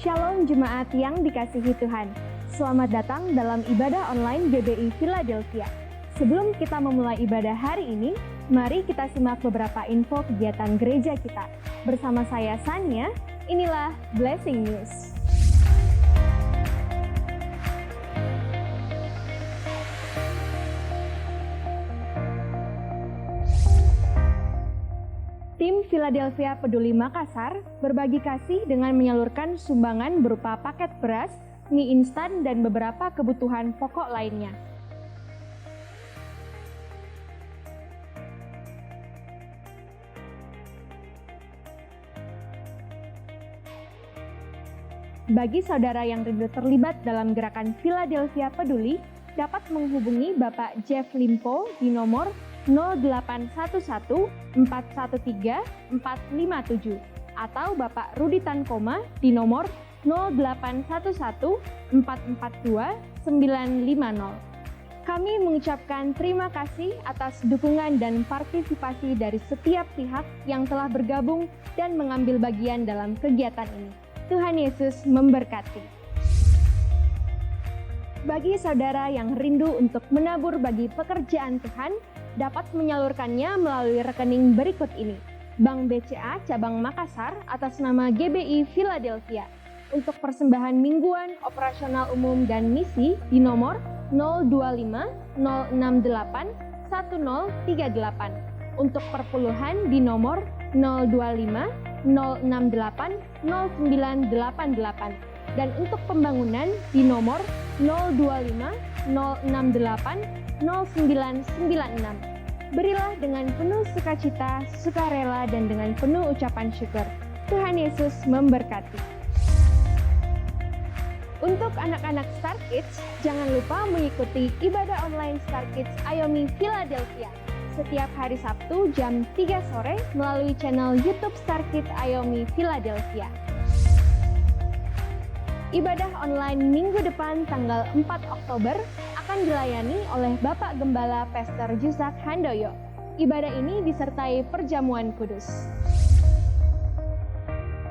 Shalom jemaat yang dikasihi Tuhan. Selamat datang dalam ibadah online GBI Philadelphia. Sebelum kita memulai ibadah hari ini, mari kita simak beberapa info kegiatan gereja kita. Bersama saya Sania, inilah Blessing News. Tim Philadelphia Peduli Makassar berbagi kasih dengan menyalurkan sumbangan berupa paket beras, mie instan, dan beberapa kebutuhan pokok lainnya. Bagi saudara yang rindu terlibat dalam gerakan Philadelphia Peduli, dapat menghubungi Bapak Jeff Limpo di nomor 0811 413 457 atau Bapak Rudi Tankoma di nomor 0811 442 950. Kami mengucapkan terima kasih atas dukungan dan partisipasi dari setiap pihak yang telah bergabung dan mengambil bagian dalam kegiatan ini. Tuhan Yesus memberkati. Bagi saudara yang rindu untuk menabur bagi pekerjaan Tuhan, dapat menyalurkannya melalui rekening berikut ini. Bank BCA Cabang Makassar atas nama GBI Philadelphia. Untuk persembahan mingguan, operasional umum, dan misi di nomor 025 068 1038. Untuk perpuluhan di nomor 025 068 0988. Dan untuk pembangunan di nomor 025 068 0996. Berilah dengan penuh sukacita, sukarela, dan dengan penuh ucapan syukur. Tuhan Yesus memberkati. Untuk anak-anak Star Kids, jangan lupa mengikuti ibadah online Star Kids Ayomi Philadelphia setiap hari Sabtu jam 3 sore melalui channel YouTube Star Kids Ayomi Philadelphia. Ibadah online minggu depan tanggal 4 Oktober akan dilayani oleh Bapak Gembala Pastor Jusak Handoyo. Ibadah ini disertai perjamuan kudus.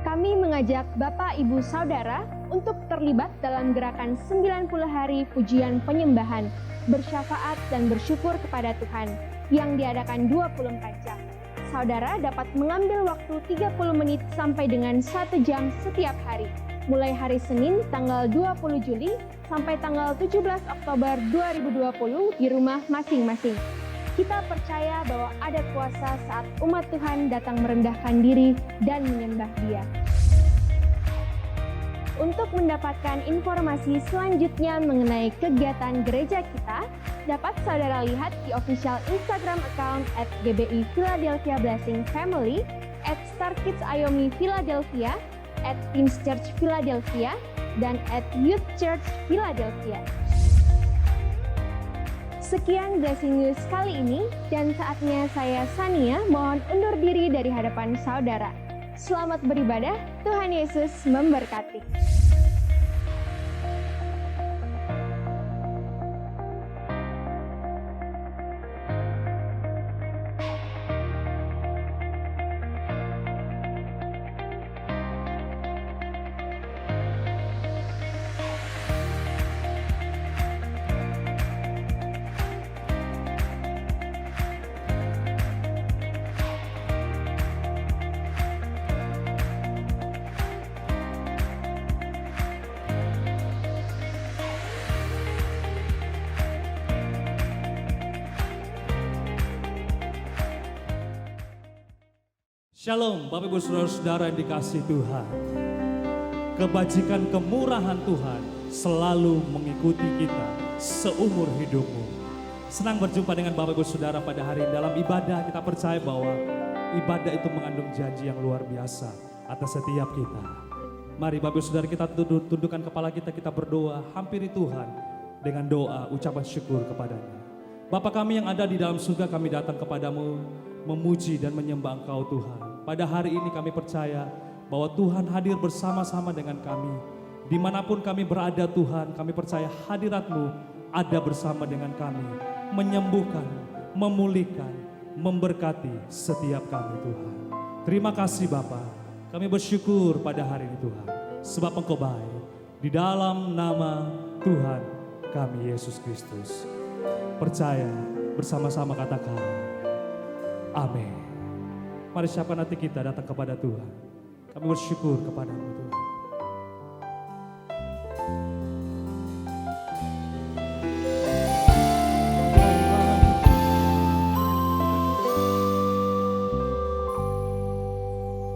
Kami mengajak Bapak Ibu Saudara untuk terlibat dalam gerakan 90 hari pujian penyembahan, bersyafaat dan bersyukur kepada Tuhan yang diadakan 24 jam. Saudara dapat mengambil waktu 30 menit sampai dengan 1 jam setiap hari, mulai hari Senin tanggal 20 Juli sampai tanggal 17 Oktober 2020 di rumah masing-masing. Kita percaya bahwa ada kuasa saat umat Tuhan datang merendahkan diri dan menyembah Dia. Untuk mendapatkan informasi selanjutnya mengenai kegiatan gereja kita, dapat saudara lihat di official Instagram account @GBI Philadelphia Blessing Family, @StarKids Ayomi Philadelphia, @Teens Church Philadelphia, dan @Youth Church Philadelphia. Sekian Blessing News kali ini, dan saatnya saya Sania mohon undur diri dari hadapan saudara. Selamat beribadah, Tuhan Yesus memberkati. Shalom Bapak Ibu Saudara-saudara yang dikasihi Tuhan. Kebajikan kemurahan Tuhan selalu mengikuti kita seumur hidupmu. Senang berjumpa dengan Bapak Ibu Saudara pada hari ini. Dalam ibadah kita percaya bahwa ibadah itu mengandung janji yang luar biasa atas setiap kita. Mari Bapak Ibu Saudara kita tundukkan kepala kita berdoa, hampiri Tuhan dengan doa ucapan syukur kepadanya. Bapa kami yang ada di dalam surga, kami datang kepadamu memuji dan menyembah Engkau Tuhan. Pada hari ini kami percaya bahwa Tuhan hadir bersama-sama dengan kami. Dimanapun kami berada Tuhan, kami percaya hadirat-Mu ada bersama dengan kami. Menyembuhkan, memulihkan, memberkati setiap kami Tuhan. Terima kasih Bapa. Kami bersyukur pada hari ini Tuhan. sebab Engkau baik. Di dalam nama Tuhan kami Yesus Kristus. Percaya bersama-sama katakan amin. Mari siapkan hati kita datang kepada Tuhan. Kami bersyukur kepada-Mu Tuhan.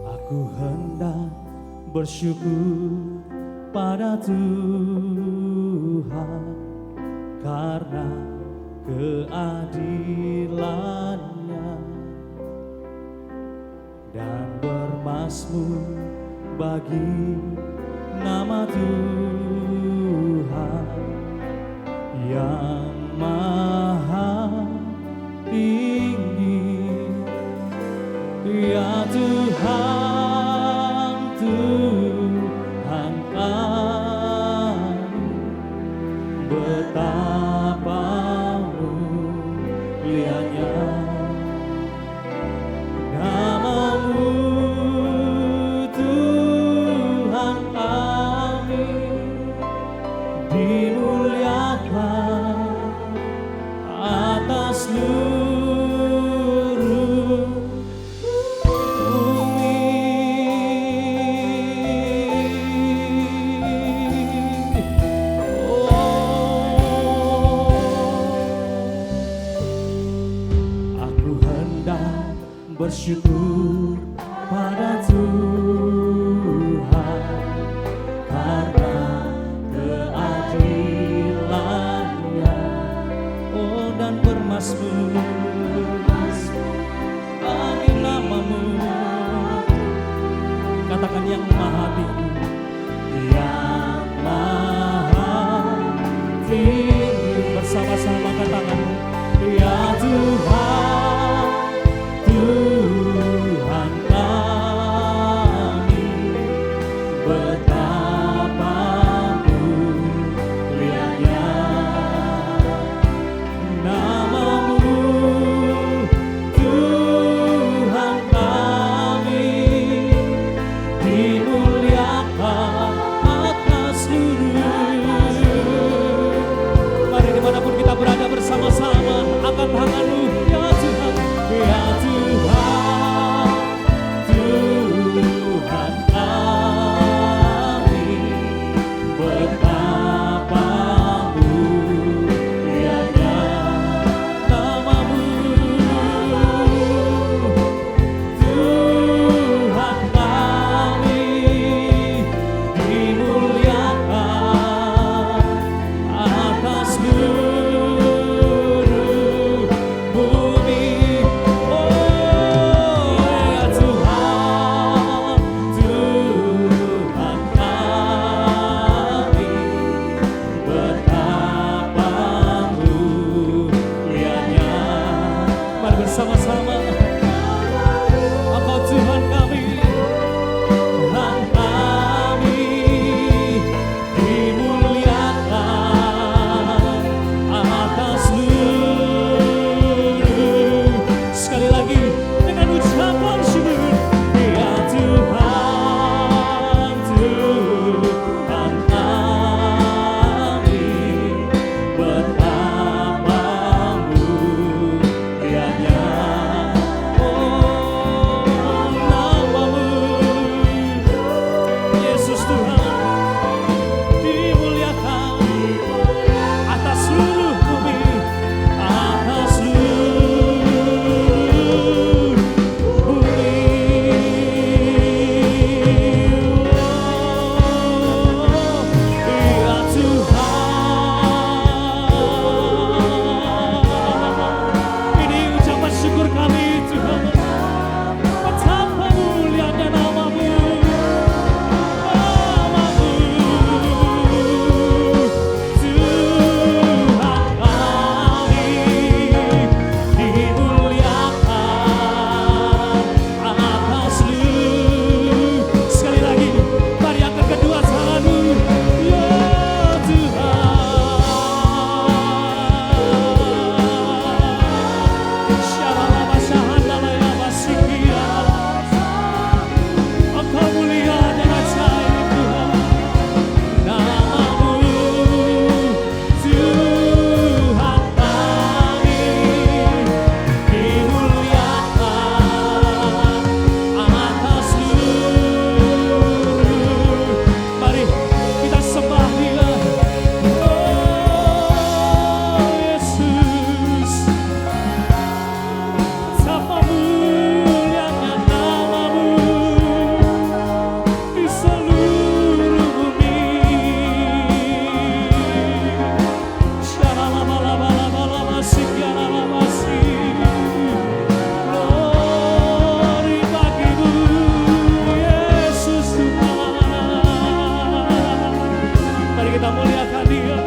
Aku hendak bersyukur pada Tuhan karena keadilan-Nya dan bermazmur bagi nama Tuhan yang maha tinggi. Ya Tuhan, Tuhan kami, betapa mulianya nama-Mu, Tuhan kami, dimuliakan atas seluruh bumi. Aku hendak bersyukur pada Tuhan karena keadilan-Nya, dan bermazmur bagi nama-Mu. Katakan yang maha tinggi, yang maha tinggi. Bersama-sama katakan ya Tuhan, Tuhan kita muliakan Dia.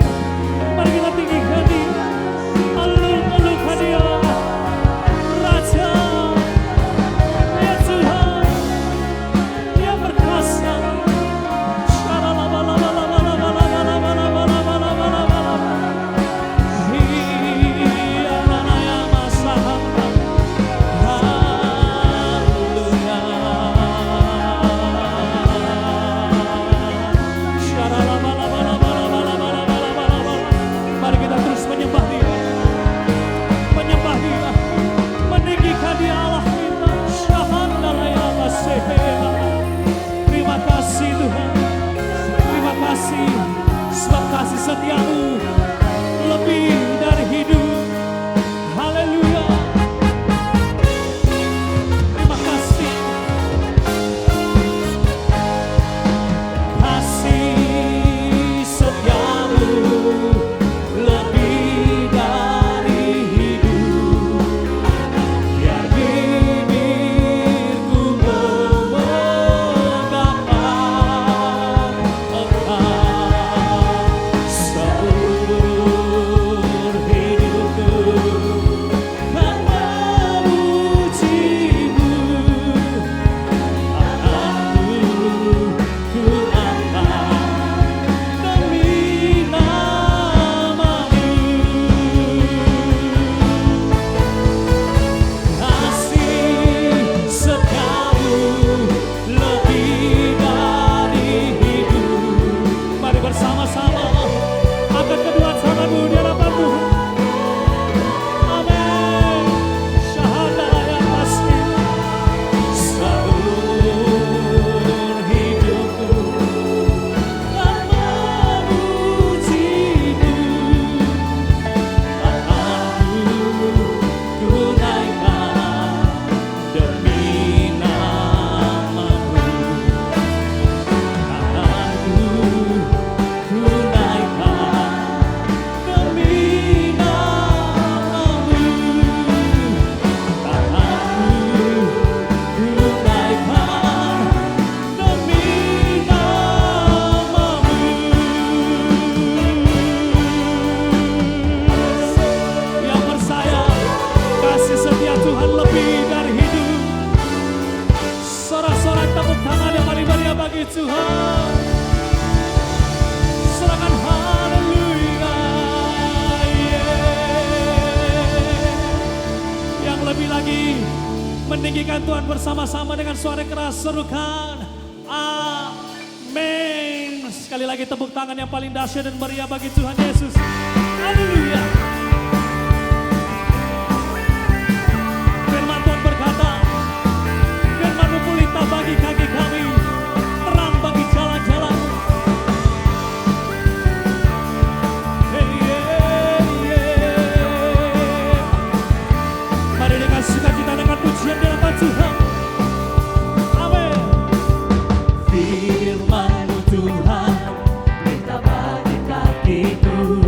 Mari kita tinggikan Dia. Alulukan Dia. Raja, ya Tuhan, yang berkuasa. Mari kita terus menyembah Dia, menyembah Dia, meninggikan Dia Allah kita. Terima kasih Tuhan, terima kasih sebab kasih setiamu lebih dari hidup. Haleluya. Terima kasih. Kasih setiamu lebih dari hidup. Biar bibirku memegang Engkau seumur hidupku, kan memujimu. Tanganku ku angkat demi namamu. Kasih setiamu lebih dari hidup. Mari bersama-sama angkat kedua tanganmu di hadapan Tuhan. Amin. Syahada yang pasti seumur hidupku kan memujimu. Tanganku ku naikkan demi namamu. Tanganku ku naikkan demi namamu. Tanganku ku naikkan demi namamu. Yang percaya kasih setia Tuhan lebih dari hidup. Sorak-sorak tepuk tangan yang paling meriah bagi Tuhan. Serahkan haleluya. Yang lebih lagi meninggikan Tuhan bersama-sama dengan suara keras, serukan amin. Sekali lagi tepuk tangan yang paling dahsyat dan meriah bagi Tuhan Yesus. Haleluya. Firman Tuhan berkata, firman-Mu pelita bagi kaki kami, terang bagi jalan-jalan. Hey, yeah, yeah. Mari dengan sukacita dengan pujian di hadapan Tuhan. Amin. Firman-Mu Tuhan, pelita bagi kakiku,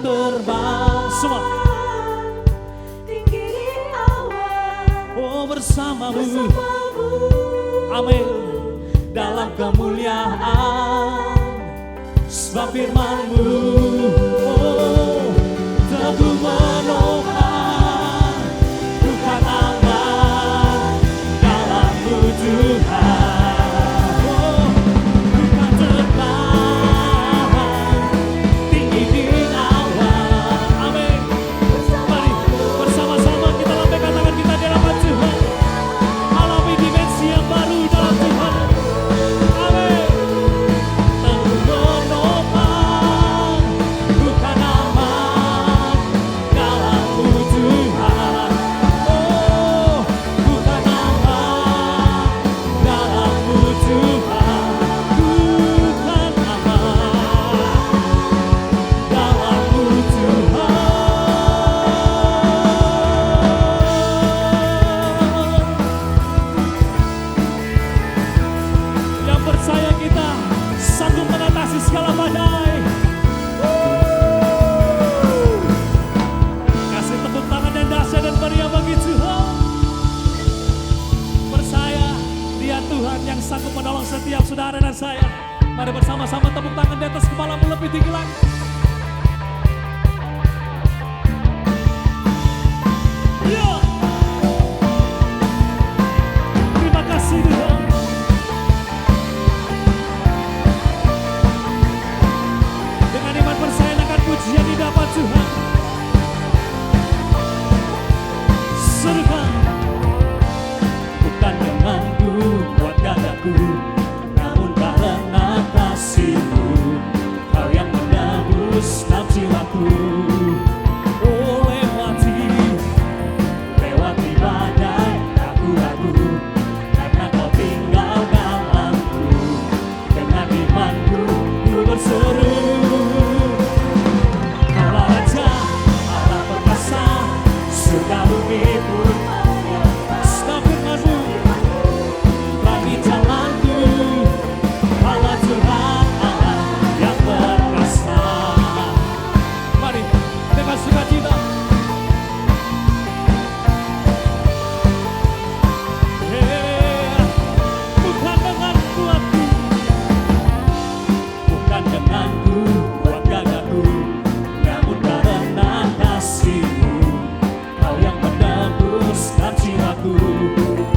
terbang semua tinggi di awan, oh bersamamu bersamamu amin dalam kemuliaan sebab firman-Mu oh teguh menopang bukan Allah dalam-Mu Tuhan oh bukan terbang tinggi di awan amin mari bersama-sama kita lambaikan tangan kita di hadapan Tuhan alami dimensi yang baru dalam Tuhan amin teguh menopang bukan aman dalam-Mu Tuhan oh bukan aman dalam-Mu Tuhan bukan aman dalam-Mu Tuhan yang percaya kita sanggup mengatasi segala badai. Kasih tepuk tangan yang dahsyat dan meriah bagi Tuhan. Percaya Dia Tuhan yang sanggup menolong setiap saudara dan saya. Mari bersama-sama tepuk tangan di atas kepalamu lebih tinggi lagi. Ya. Terima kasih Tuhan. Dengan iman percaya akan pujian didapat Tuhan. Surga bukan dengan kuat gagahku, namun karena kasih-Mu, Kau yang menebus dalam jiwaku. Oh lewati badai ragu-ragu, karena Kau tinggal dalamku. Dengan imanku ku berseru, Kaulah Raja, Allah perkasa, surga bumi pun sebab firman-Mu bagi jalanku. Kaulah Tuhan Allah yang perkasa. Mari dengan sukacita. Bukan dengan kuatku, bukan dengan kuat gagahku, namun karena kasih-Mu, Kau yang menebus dalam jiwaku.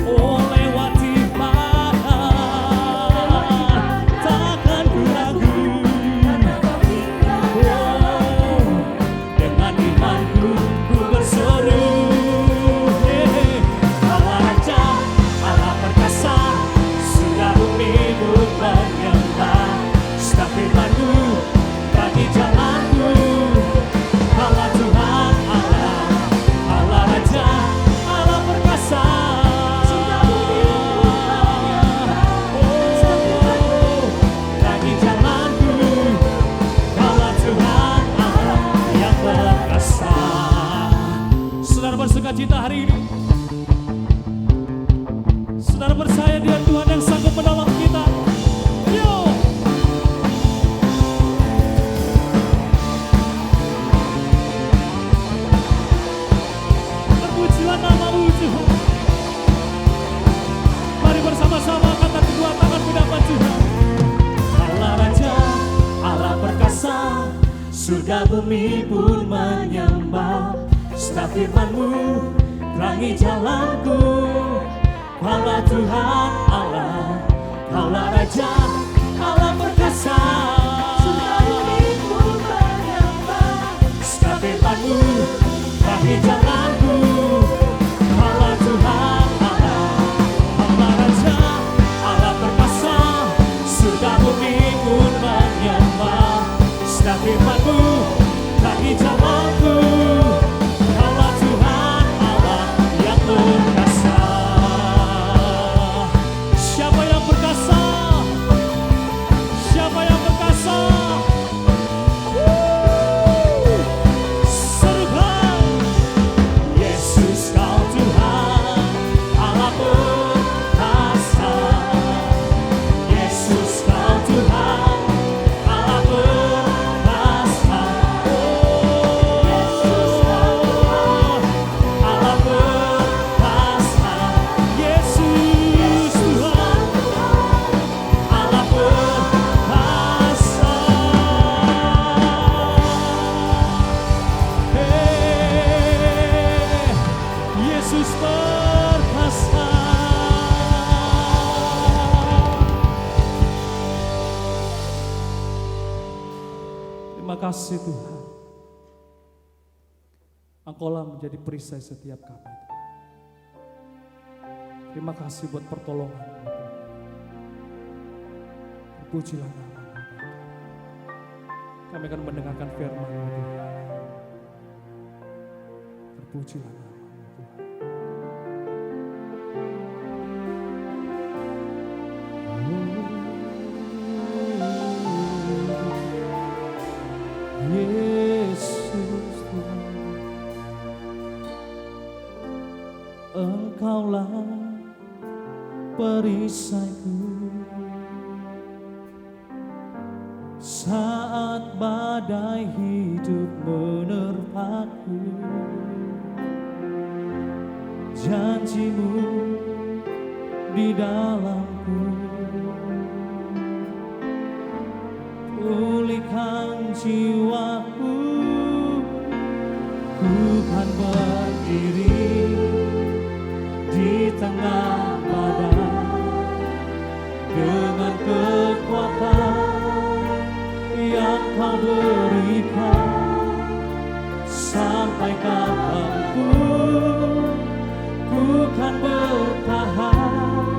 Oh lewati badai, takkan ku ragu. Oh, dengan imanku ku berseru. Allah Raja, Allah perkasa, surga bumi pun menyembah. Sebab firman-Mu bagi jalanku. Allah Tuhan Allah, Allah Raja, Allah perkasa. Oh, bagi jalanku. Allah Tuhan Allah yang perkasa. Saudara bersukacita hari ini. Saudara percaya Dia Tuhan yang sanggup menolong kita. Yo. Terpujilah nama-Mu Tuhan. Mari bersama-sama angkat kedua tangan mendapat Tuhan. Allah Raja, Allah perkasa, surga bumi pun menyembah. Sebab firman-Mu terangi jalanku. Kaulah Tuhan Allah, Kaulah Raja, Allah perkasa. surga bumi pun menyembah. Sebab firman-Mu terangi jalanku. Kaulah Tuhan Allah, Allah Raja, Allah perkasa. Surga bumi pun menyembah. Sebab firman-Mu terangi jalanku. Kaulah Tuhan Allah yang perkasa. Siapa yang perkasa? kasih Tuhan. Engkaulah menjadi perisai setiap kami. Terima kasih buat pertolongan. Pujilah nama-Mu. Kami akan mendengarkan firman-Mu Tuhan. Terpujilah nama-Mu Tuhan. Yesus Tuhan, Engkaulah perisaiku saat badai hidup menerpaku. Janji-Mu di dalamku, pulihkan jiwaku. Ku kan berdiri di tengah badai dengan kekuatan yang Kau berikan. Sampai kapanpun ku kan bertahan,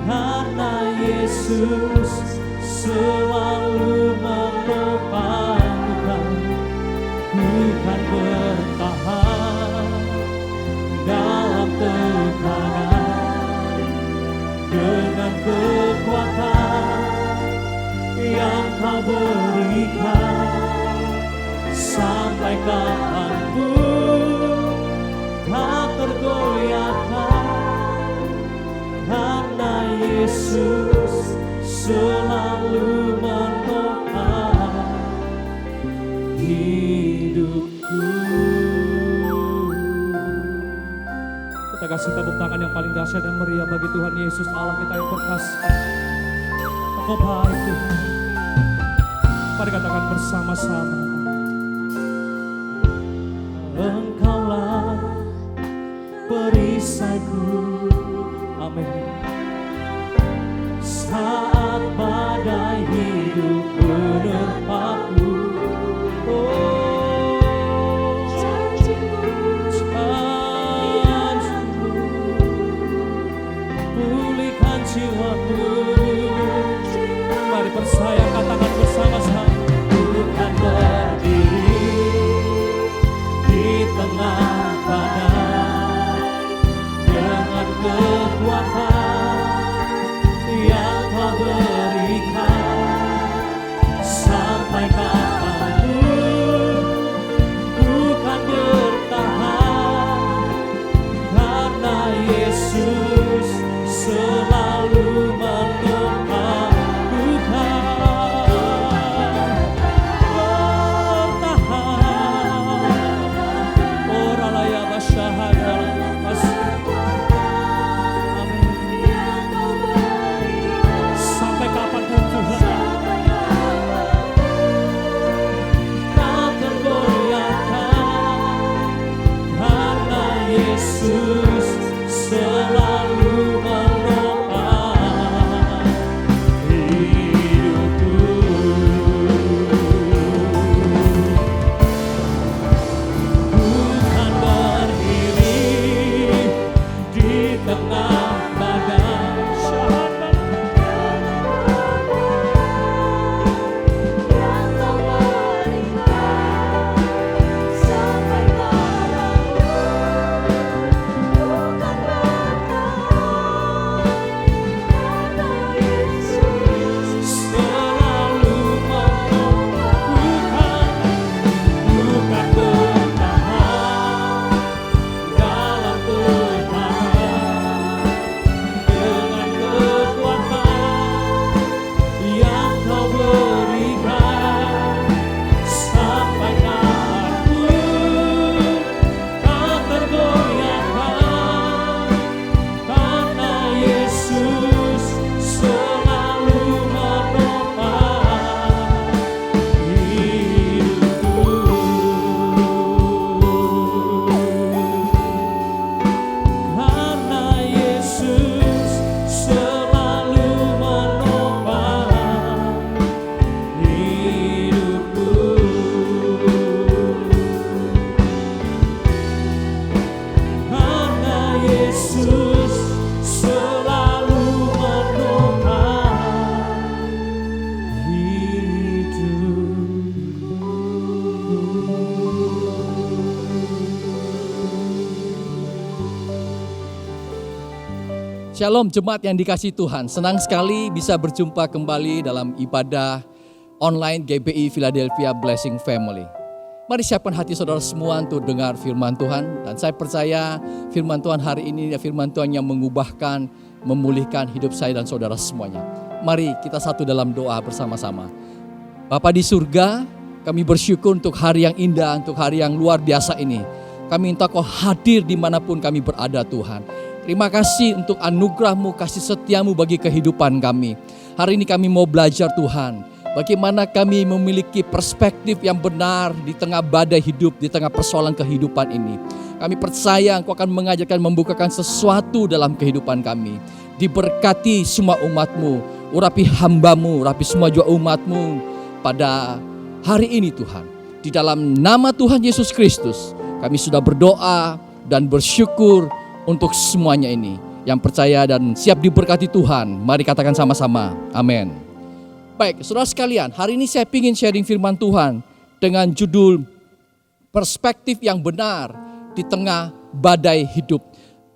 karena Yesus selalu menopangkan. Ku kan bertahan dalam tekanan dengan kekuatan yang Kau berikan. Sampai kapanpun tak tergoyahkan, karena Yesus selalu menopang hidupku. Kita kasih tepuk tangan yang paling dahsyat dan meriah bagi Tuhan Yesus Allah kita yang perkasa. Engkau baik Tuhan. Mari katakan bersama-sama. Engkaulah perisaiku. Amin. Saat badai hidup menerpaku, janji-Mu, pulihkan jiwaku. Mari percaya, katakan bersama-sama. Bukan berdiri di tengah badai dengan kekuatan yang Kau berikan. Sampai kapanpun ku kan bertahan, karena Yesus selalu menopang. Ku kan Shalom jemaat yang dikasihi Tuhan. Senang sekali bisa berjumpa kembali dalam ibadah online GBI Philadelphia Blessing Family. Mari siapkan hati saudara semua untuk dengar firman Tuhan. Dan saya percaya firman Tuhan hari ini adalah firman Tuhan yang mengubahkan, memulihkan hidup saya dan saudara semuanya. Mari kita satu dalam doa bersama-sama. Bapa di surga, kami bersyukur untuk hari yang indah, untuk hari yang luar biasa ini. Kami minta Kau hadir dimanapun kami berada Tuhan. Terima kasih untuk anugerah-Mu, kasih setia-Mu bagi kehidupan kami. Hari ini kami mau belajar Tuhan, bagaimana kami memiliki perspektif yang benar di tengah badai hidup, di tengah persoalan kehidupan ini. Kami percaya Engkau akan mengajarkan, membukakan sesuatu dalam kehidupan kami. Diberkati semua umat-Mu, urapi hamba-Mu, urapi semua juga umat-Mu pada hari ini Tuhan. Di dalam nama Tuhan Yesus Kristus, kami sudah berdoa dan bersyukur untuk semuanya ini. Yang percaya dan siap diberkati Tuhan, mari katakan sama-sama, amin. Baik, saudara sekalian, hari ini saya ingin sharing firman Tuhan dengan judul perspektif yang benar di tengah badai hidup.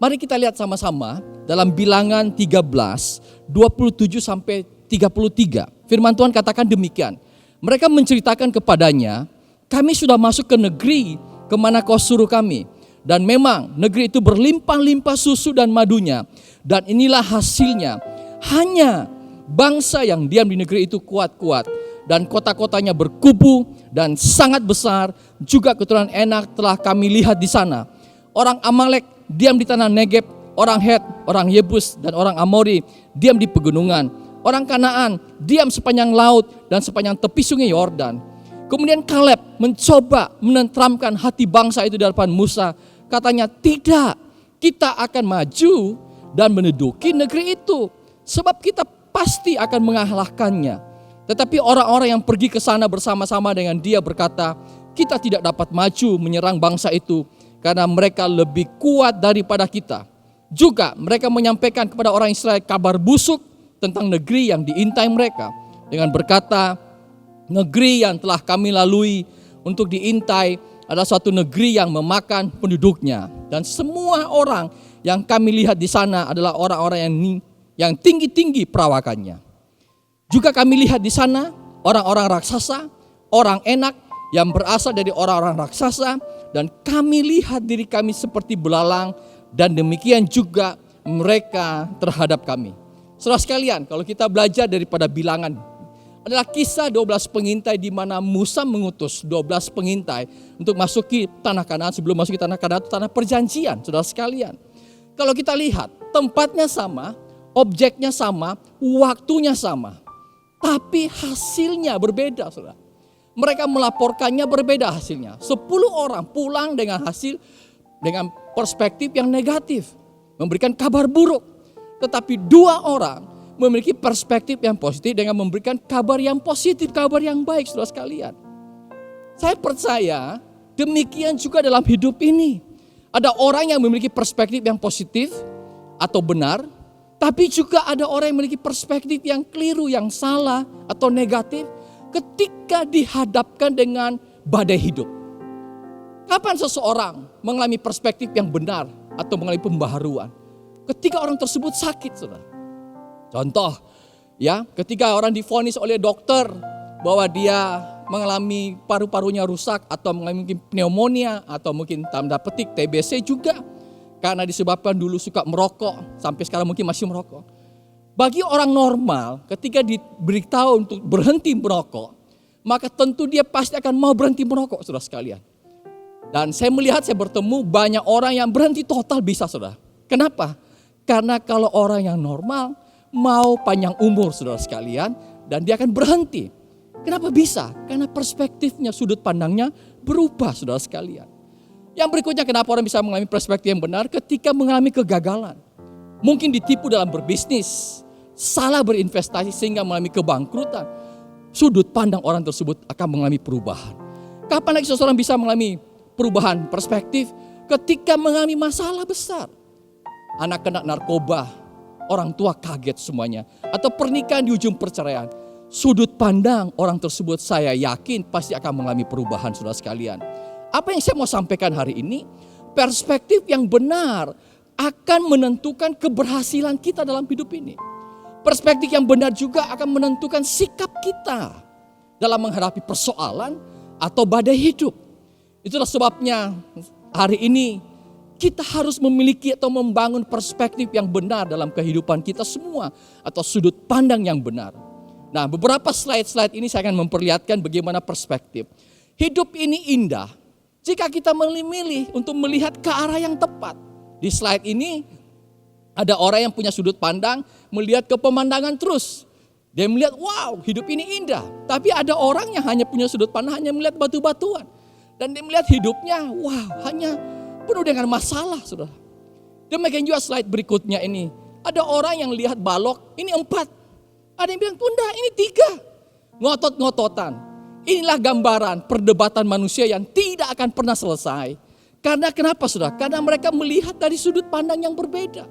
Mari kita lihat sama-sama dalam Bilangan 13, 27 sampai 33. Firman Tuhan katakan demikian. Mereka menceritakan kepadanya, kami sudah masuk ke negeri kemana Kau suruh kami. Dan memang negeri itu berlimpah-limpah susu dan madunya. Dan inilah hasilnya. Hanya bangsa yang diam di negeri itu kuat-kuat. Dan kota-kotanya berkubu dan sangat besar. Juga keturunan Enak telah kami lihat di sana. Orang Amalek diam di tanah Negeb. Orang Het, orang Yebus dan orang Amori diam di pegunungan. Orang Kanaan diam sepanjang laut dan sepanjang tepi sungai Yordan. Kemudian Kaleb mencoba menenteramkan hati bangsa itu di hadapan Musa. Katanya, tidak, kita akan maju dan menduduki negeri itu. Sebab kita pasti akan mengalahkannya. Tetapi orang-orang yang pergi ke sana bersama-sama dengan dia berkata, kita tidak dapat maju menyerang bangsa itu karena mereka lebih kuat daripada kita. Juga mereka menyampaikan kepada orang Israel kabar busuk tentang negeri yang diintai mereka. Dengan berkata, negeri yang telah kami lalui untuk diintai adalah suatu negeri yang memakan penduduknya. Dan semua orang yang kami lihat di sana adalah orang-orang yang tinggi-tinggi perawakannya. Juga kami lihat di sana orang-orang raksasa, orang Enak yang berasal dari orang-orang raksasa. Dan kami lihat diri kami seperti belalang dan demikian juga mereka terhadap kami. Saudara sekalian, kalau kita belajar daripada Bilangan, adalah kisah 12 pengintai di mana Musa mengutus 12 pengintai untuk masuki tanah Kanaan. Sebelum masuki tanah Kanaan itu tanah perjanjian, saudara sekalian. Kalau kita lihat, tempatnya sama, objeknya sama, waktunya sama. Tapi hasilnya berbeda, saudara. Mereka melaporkannya berbeda hasilnya. 10 orang pulang dengan hasil, dengan perspektif yang negatif. Memberikan kabar buruk. Tetapi 2 orang memiliki perspektif yang positif dengan memberikan kabar yang positif, kabar yang baik, saudara sekalian. Saya percaya demikian juga dalam hidup ini. Ada orang yang memiliki perspektif yang positif atau benar, tapi juga ada orang yang memiliki perspektif yang keliru, yang salah atau negatif ketika dihadapkan dengan badai hidup. Kapan seseorang mengalami perspektif yang benar atau mengalami pembaharuan? Ketika orang tersebut sakit, saudara. Contoh, ya, ketika orang divonis oleh dokter bahwa dia mengalami paru-parunya rusak atau mengalami mungkin pneumonia atau mungkin tanda petik TBC juga karena disebabkan dulu suka merokok sampai sekarang mungkin masih merokok. Bagi orang normal, ketika diberitahu untuk berhenti merokok, maka tentu dia pasti akan mau berhenti merokok, saudara sekalian. Dan saya melihat, saya bertemu banyak orang yang berhenti total bisa, saudara. Kenapa? Karena kalau orang yang normal mau panjang umur, saudara sekalian, dan dia akan berhenti. Kenapa bisa? Karena perspektifnya, sudut pandangnya berubah, saudara sekalian. Yang berikutnya, kenapa orang bisa mengalami perspektif yang benar ketika mengalami kegagalan. Mungkin ditipu dalam berbisnis, salah berinvestasi sehingga mengalami kebangkrutan. Sudut pandang orang tersebut akan mengalami perubahan. Kapan lagi seseorang bisa mengalami perubahan perspektif? Ketika mengalami masalah besar. Anak kena narkoba, orang tua kaget semuanya. Atau pernikahan di ujung perceraian. Sudut pandang orang tersebut saya yakin pasti akan mengalami perubahan, saudara sekalian. Apa yang saya mau sampaikan hari ini? Perspektif yang benar akan menentukan keberhasilan kita dalam hidup ini. Perspektif yang benar juga akan menentukan sikap kita dalam menghadapi persoalan atau badai hidup. Itulah sebabnya hari ini kita harus memiliki atau membangun perspektif yang benar dalam kehidupan kita semua atau sudut pandang yang benar. Nah, beberapa slide-slide ini saya akan memperlihatkan bagaimana perspektif. Hidup ini indah jika kita memilih untuk melihat ke arah yang tepat. Di slide ini ada orang yang punya sudut pandang melihat ke pemandangan terus. Dia melihat, wow, hidup ini indah. Tapi ada orang yang hanya punya sudut pandang hanya melihat batu-batuan. Dan dia melihat hidupnya, wow, hanya penuh dengan masalah, saudara. Demikian juga slide berikutnya ini. Ada orang yang lihat balok, ini 4. Ada yang bilang, tunda, ini 3. Ngotot-ngototan. Inilah gambaran perdebatan manusia yang tidak akan pernah selesai. Karena kenapa, saudara? Karena mereka melihat dari sudut pandang yang berbeda.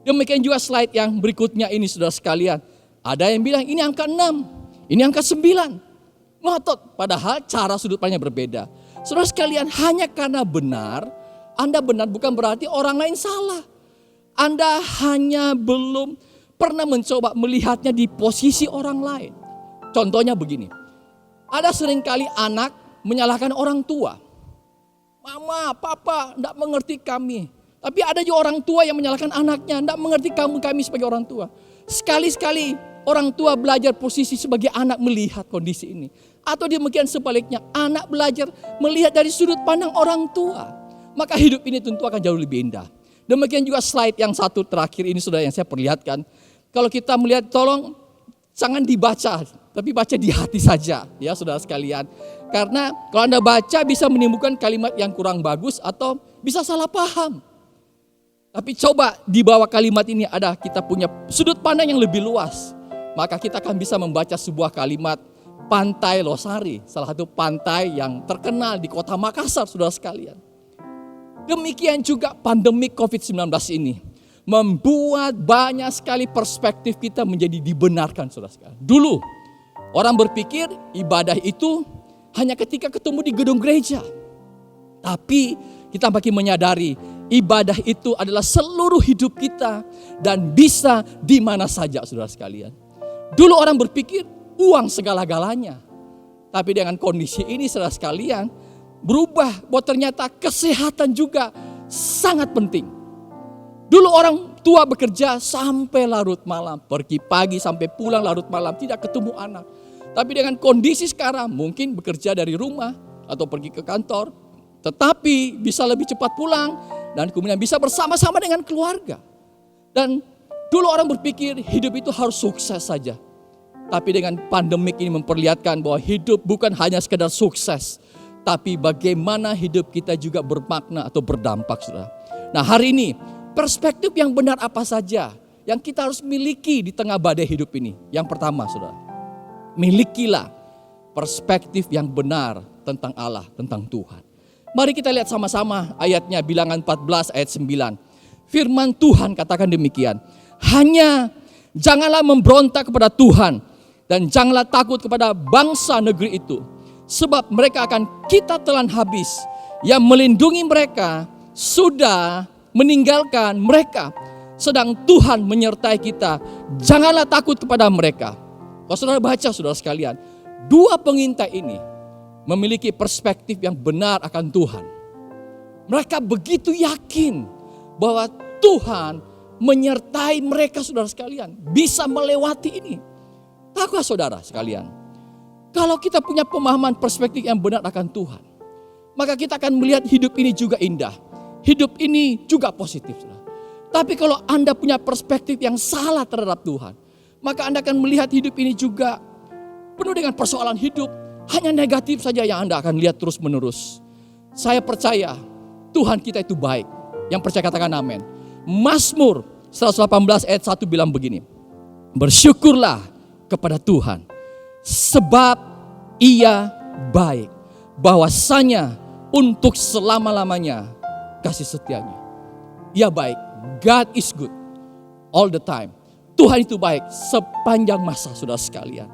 Demikian juga slide yang berikutnya ini, saudara sekalian. Ada yang bilang, ini angka 6, ini angka 9. Ngotot, padahal cara sudut pandangnya berbeda. Saudara sekalian, hanya karena benar, Anda benar bukan berarti orang lain salah. Anda hanya belum pernah mencoba melihatnya di posisi orang lain. Contohnya begini, ada seringkali anak menyalahkan orang tua. Mama, papa, tidak mengerti kami. Tapi ada juga orang tua yang menyalahkan anaknya, tidak mengerti kami sebagai orang tua. Sekali-sekali orang tua belajar posisi sebagai anak melihat kondisi ini. Atau demikian sebaliknya, anak belajar melihat dari sudut pandang orang tua. Maka hidup ini tentu akan jauh lebih indah. Demikian juga slide yang satu terakhir ini sudah yang saya perlihatkan. Kalau kita melihat, tolong jangan dibaca, tapi baca di hati saja ya saudara sekalian. Karena kalau Anda baca bisa menimbulkan kalimat yang kurang bagus atau bisa salah paham. Tapi coba di bawah kalimat ini ada kita punya sudut pandang yang lebih luas. Maka kita akan bisa membaca sebuah kalimat Pantai Losari, salah satu pantai yang terkenal di kota Makassar, saudara sekalian. Demikian juga pandemi COVID-19 ini membuat banyak sekali perspektif kita menjadi dibenarkan, saudara sekalian. Dulu orang berpikir ibadah itu hanya ketika ketemu di gedung gereja. Tapi kita makin menyadari ibadah itu adalah seluruh hidup kita dan bisa di mana saja, saudara sekalian. Dulu orang berpikir uang segala-galanya. Tapi dengan kondisi ini, saudara sekalian, berubah bahwa ternyata kesehatan juga sangat penting. Dulu orang tua bekerja sampai larut malam, pergi pagi sampai pulang larut malam, tidak ketemu anak. Tapi dengan kondisi sekarang mungkin bekerja dari rumah atau pergi ke kantor, tetapi bisa lebih cepat pulang dan kemudian bisa bersama-sama dengan keluarga. Dan dulu orang berpikir hidup itu harus sukses saja. Tapi dengan pandemik ini memperlihatkan bahwa hidup bukan hanya sekedar sukses, tapi bagaimana hidup kita juga bermakna atau berdampak, saudara. Nah, hari ini perspektif yang benar apa saja yang kita harus miliki di tengah badai hidup ini? Yang pertama, saudara, milikilah perspektif yang benar tentang Allah, tentang Tuhan. Mari kita lihat sama-sama ayatnya, Bilangan 14 ayat 9. Firman Tuhan katakan demikian, hanya janganlah memberontak kepada Tuhan dan janganlah takut kepada bangsa negeri itu, sebab mereka akan kita telan habis. Yang melindungi mereka sudah meninggalkan mereka, sedang Tuhan menyertai kita. Janganlah takut kepada mereka. Kalau saudara baca, saudara sekalian, dua pengintai ini memiliki perspektif yang benar akan Tuhan. Mereka begitu yakin bahwa Tuhan menyertai mereka, saudara sekalian, bisa melewati ini. Tahukah saudara sekalian, kalau kita punya pemahaman perspektif yang benar akan Tuhan, maka kita akan melihat hidup ini juga indah. Hidup ini juga positif, saudara. Tapi kalau Anda punya perspektif yang salah terhadap Tuhan, maka Anda akan melihat hidup ini juga penuh dengan persoalan hidup. Hanya negatif saja yang Anda akan lihat terus menerus. Saya percaya Tuhan kita itu baik. Yang percaya katakan amin. Mazmur 118 ayat 1 bilang begini, bersyukurlah kepada Tuhan, sebab Ia baik, bahwasanya untuk selama-lamanya kasih setianya. Ia baik, God is good all the time. Tuhan itu baik sepanjang masa, saudara sekalian.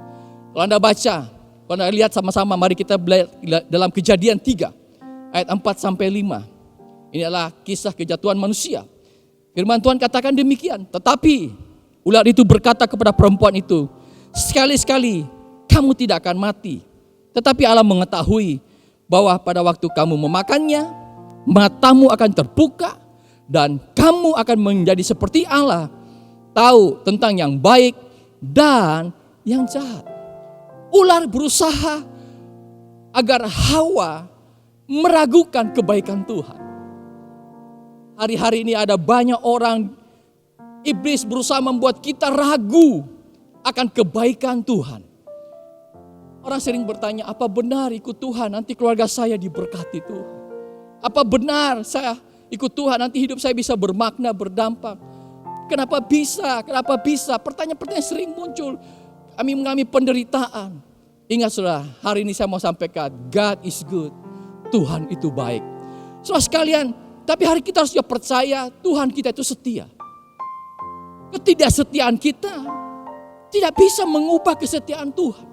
Kalau Anda baca, kalau Anda lihat sama-sama, mari kita belajar dalam Kejadian 3 ayat 4 sampai 5. Ini adalah kisah kejatuhan manusia. Firman Tuhan katakan demikian. Tetapi ular itu berkata kepada perempuan itu, sekali-sekali kamu tidak akan mati. Tetapi Allah mengetahui bahwa pada waktu kamu memakannya, matamu akan terbuka dan kamu akan menjadi seperti Allah, tahu tentang yang baik dan yang jahat. Ular berusaha agar Hawa meragukan kebaikan Tuhan. Hari-hari ini ada banyak orang, iblis berusaha membuat kita ragu akan kebaikan Tuhan. Orang sering bertanya, apa benar ikut Tuhan nanti keluarga saya diberkati Tuhan? Apa benar saya ikut Tuhan nanti hidup saya bisa bermakna, berdampak? Kenapa bisa? Kenapa bisa? Pertanyaan-pertanyaan sering muncul. Kami mengalami penderitaan. Ingat saudara, hari ini saya mau sampaikan, God is good. Tuhan itu baik. Saudara sekalian, tapi hari kita harus percaya Tuhan kita itu setia. Ketidaksetiaan kita tidak bisa mengubah kesetiaan Tuhan.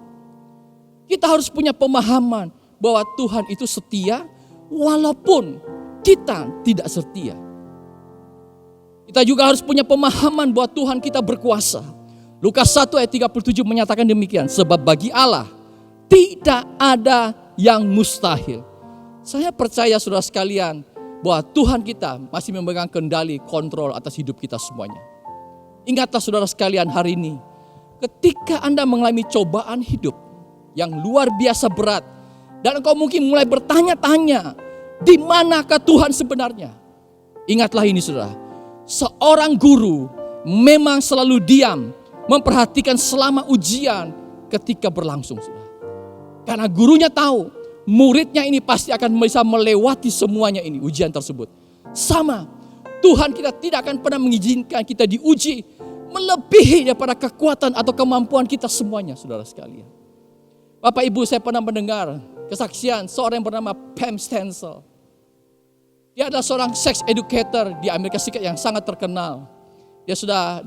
Kita harus punya pemahaman bahwa Tuhan itu setia walaupun kita tidak setia. Kita juga harus punya pemahaman bahwa Tuhan kita berkuasa. Lukas 1 ayat 37 menyatakan demikian. Sebab bagi Allah tidak ada yang mustahil. Saya percaya saudara sekalian bahwa Tuhan kita masih memegang kendali, kontrol atas hidup kita semuanya. Ingatlah saudara sekalian hari ini, ketika Anda mengalami cobaan hidup yang luar biasa berat, dan engkau mungkin mulai bertanya-tanya, di manakah Tuhan sebenarnya? Ingatlah ini saudara, seorang guru memang selalu diam, memperhatikan selama ujian ketika berlangsung saudara. Karena gurunya tahu, muridnya ini pasti akan bisa melewati semuanya ini, ujian tersebut. Sama, Tuhan kita tidak akan pernah mengizinkan kita diuji melebihi daripada kekuatan atau kemampuan kita semuanya, saudara sekalian. Bapak Ibu, saya pernah mendengar kesaksian seorang yang bernama Pam Stencil. Dia adalah seorang sex educator di Amerika Serikat yang sangat terkenal. Dia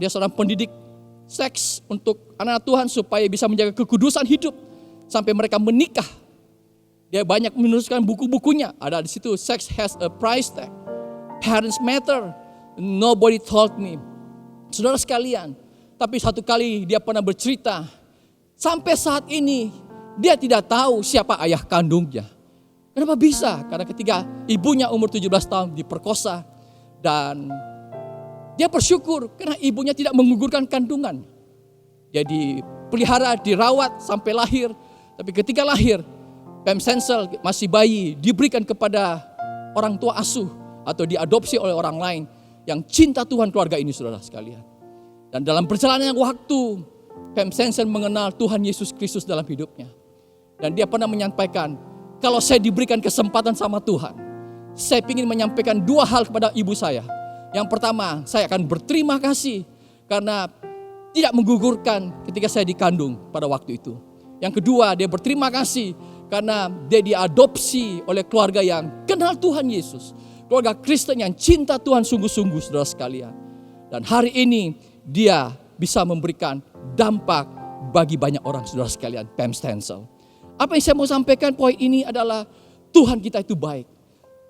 seorang pendidik seks untuk anak-anak Tuhan supaya bisa menjaga kekudusan hidup sampai mereka menikah. Dia banyak menuliskan buku-bukunya. Ada di situ, Sex Has a Price Tag, Parents Matter, Nobody Told Me. Saudara sekalian, tapi satu kali dia pernah bercerita, sampai saat ini dia tidak tahu siapa ayah kandungnya. Kenapa bisa? Karena ketika ibunya umur 17 tahun diperkosa, dan dia bersyukur karena ibunya tidak menggugurkan kandungan. Dia dipelihara, dirawat sampai lahir. Tapi ketika lahir, Pam Stencil masih bayi, diberikan kepada orang tua asuh atau diadopsi oleh orang lain yang cinta Tuhan keluarga ini, saudara sekalian. Dan dalam perjalanan waktu, Pam Stencil mengenal Tuhan Yesus Kristus dalam hidupnya. Dan dia pernah menyampaikan, kalau saya diberikan kesempatan sama Tuhan, saya ingin menyampaikan dua hal kepada ibu saya. Yang pertama, saya akan berterima kasih karena tidak menggugurkan ketika saya dikandung pada waktu itu. Yang kedua, dia berterima kasih karena dia diadopsi oleh keluarga yang kenal Tuhan Yesus. Keluarga Kristen yang cinta Tuhan sungguh-sungguh, saudara sekalian. Dan hari ini dia bisa memberikan dampak bagi banyak orang, saudara sekalian. Pam Stencil. Apa yang saya mau sampaikan poin ini adalah Tuhan kita itu baik.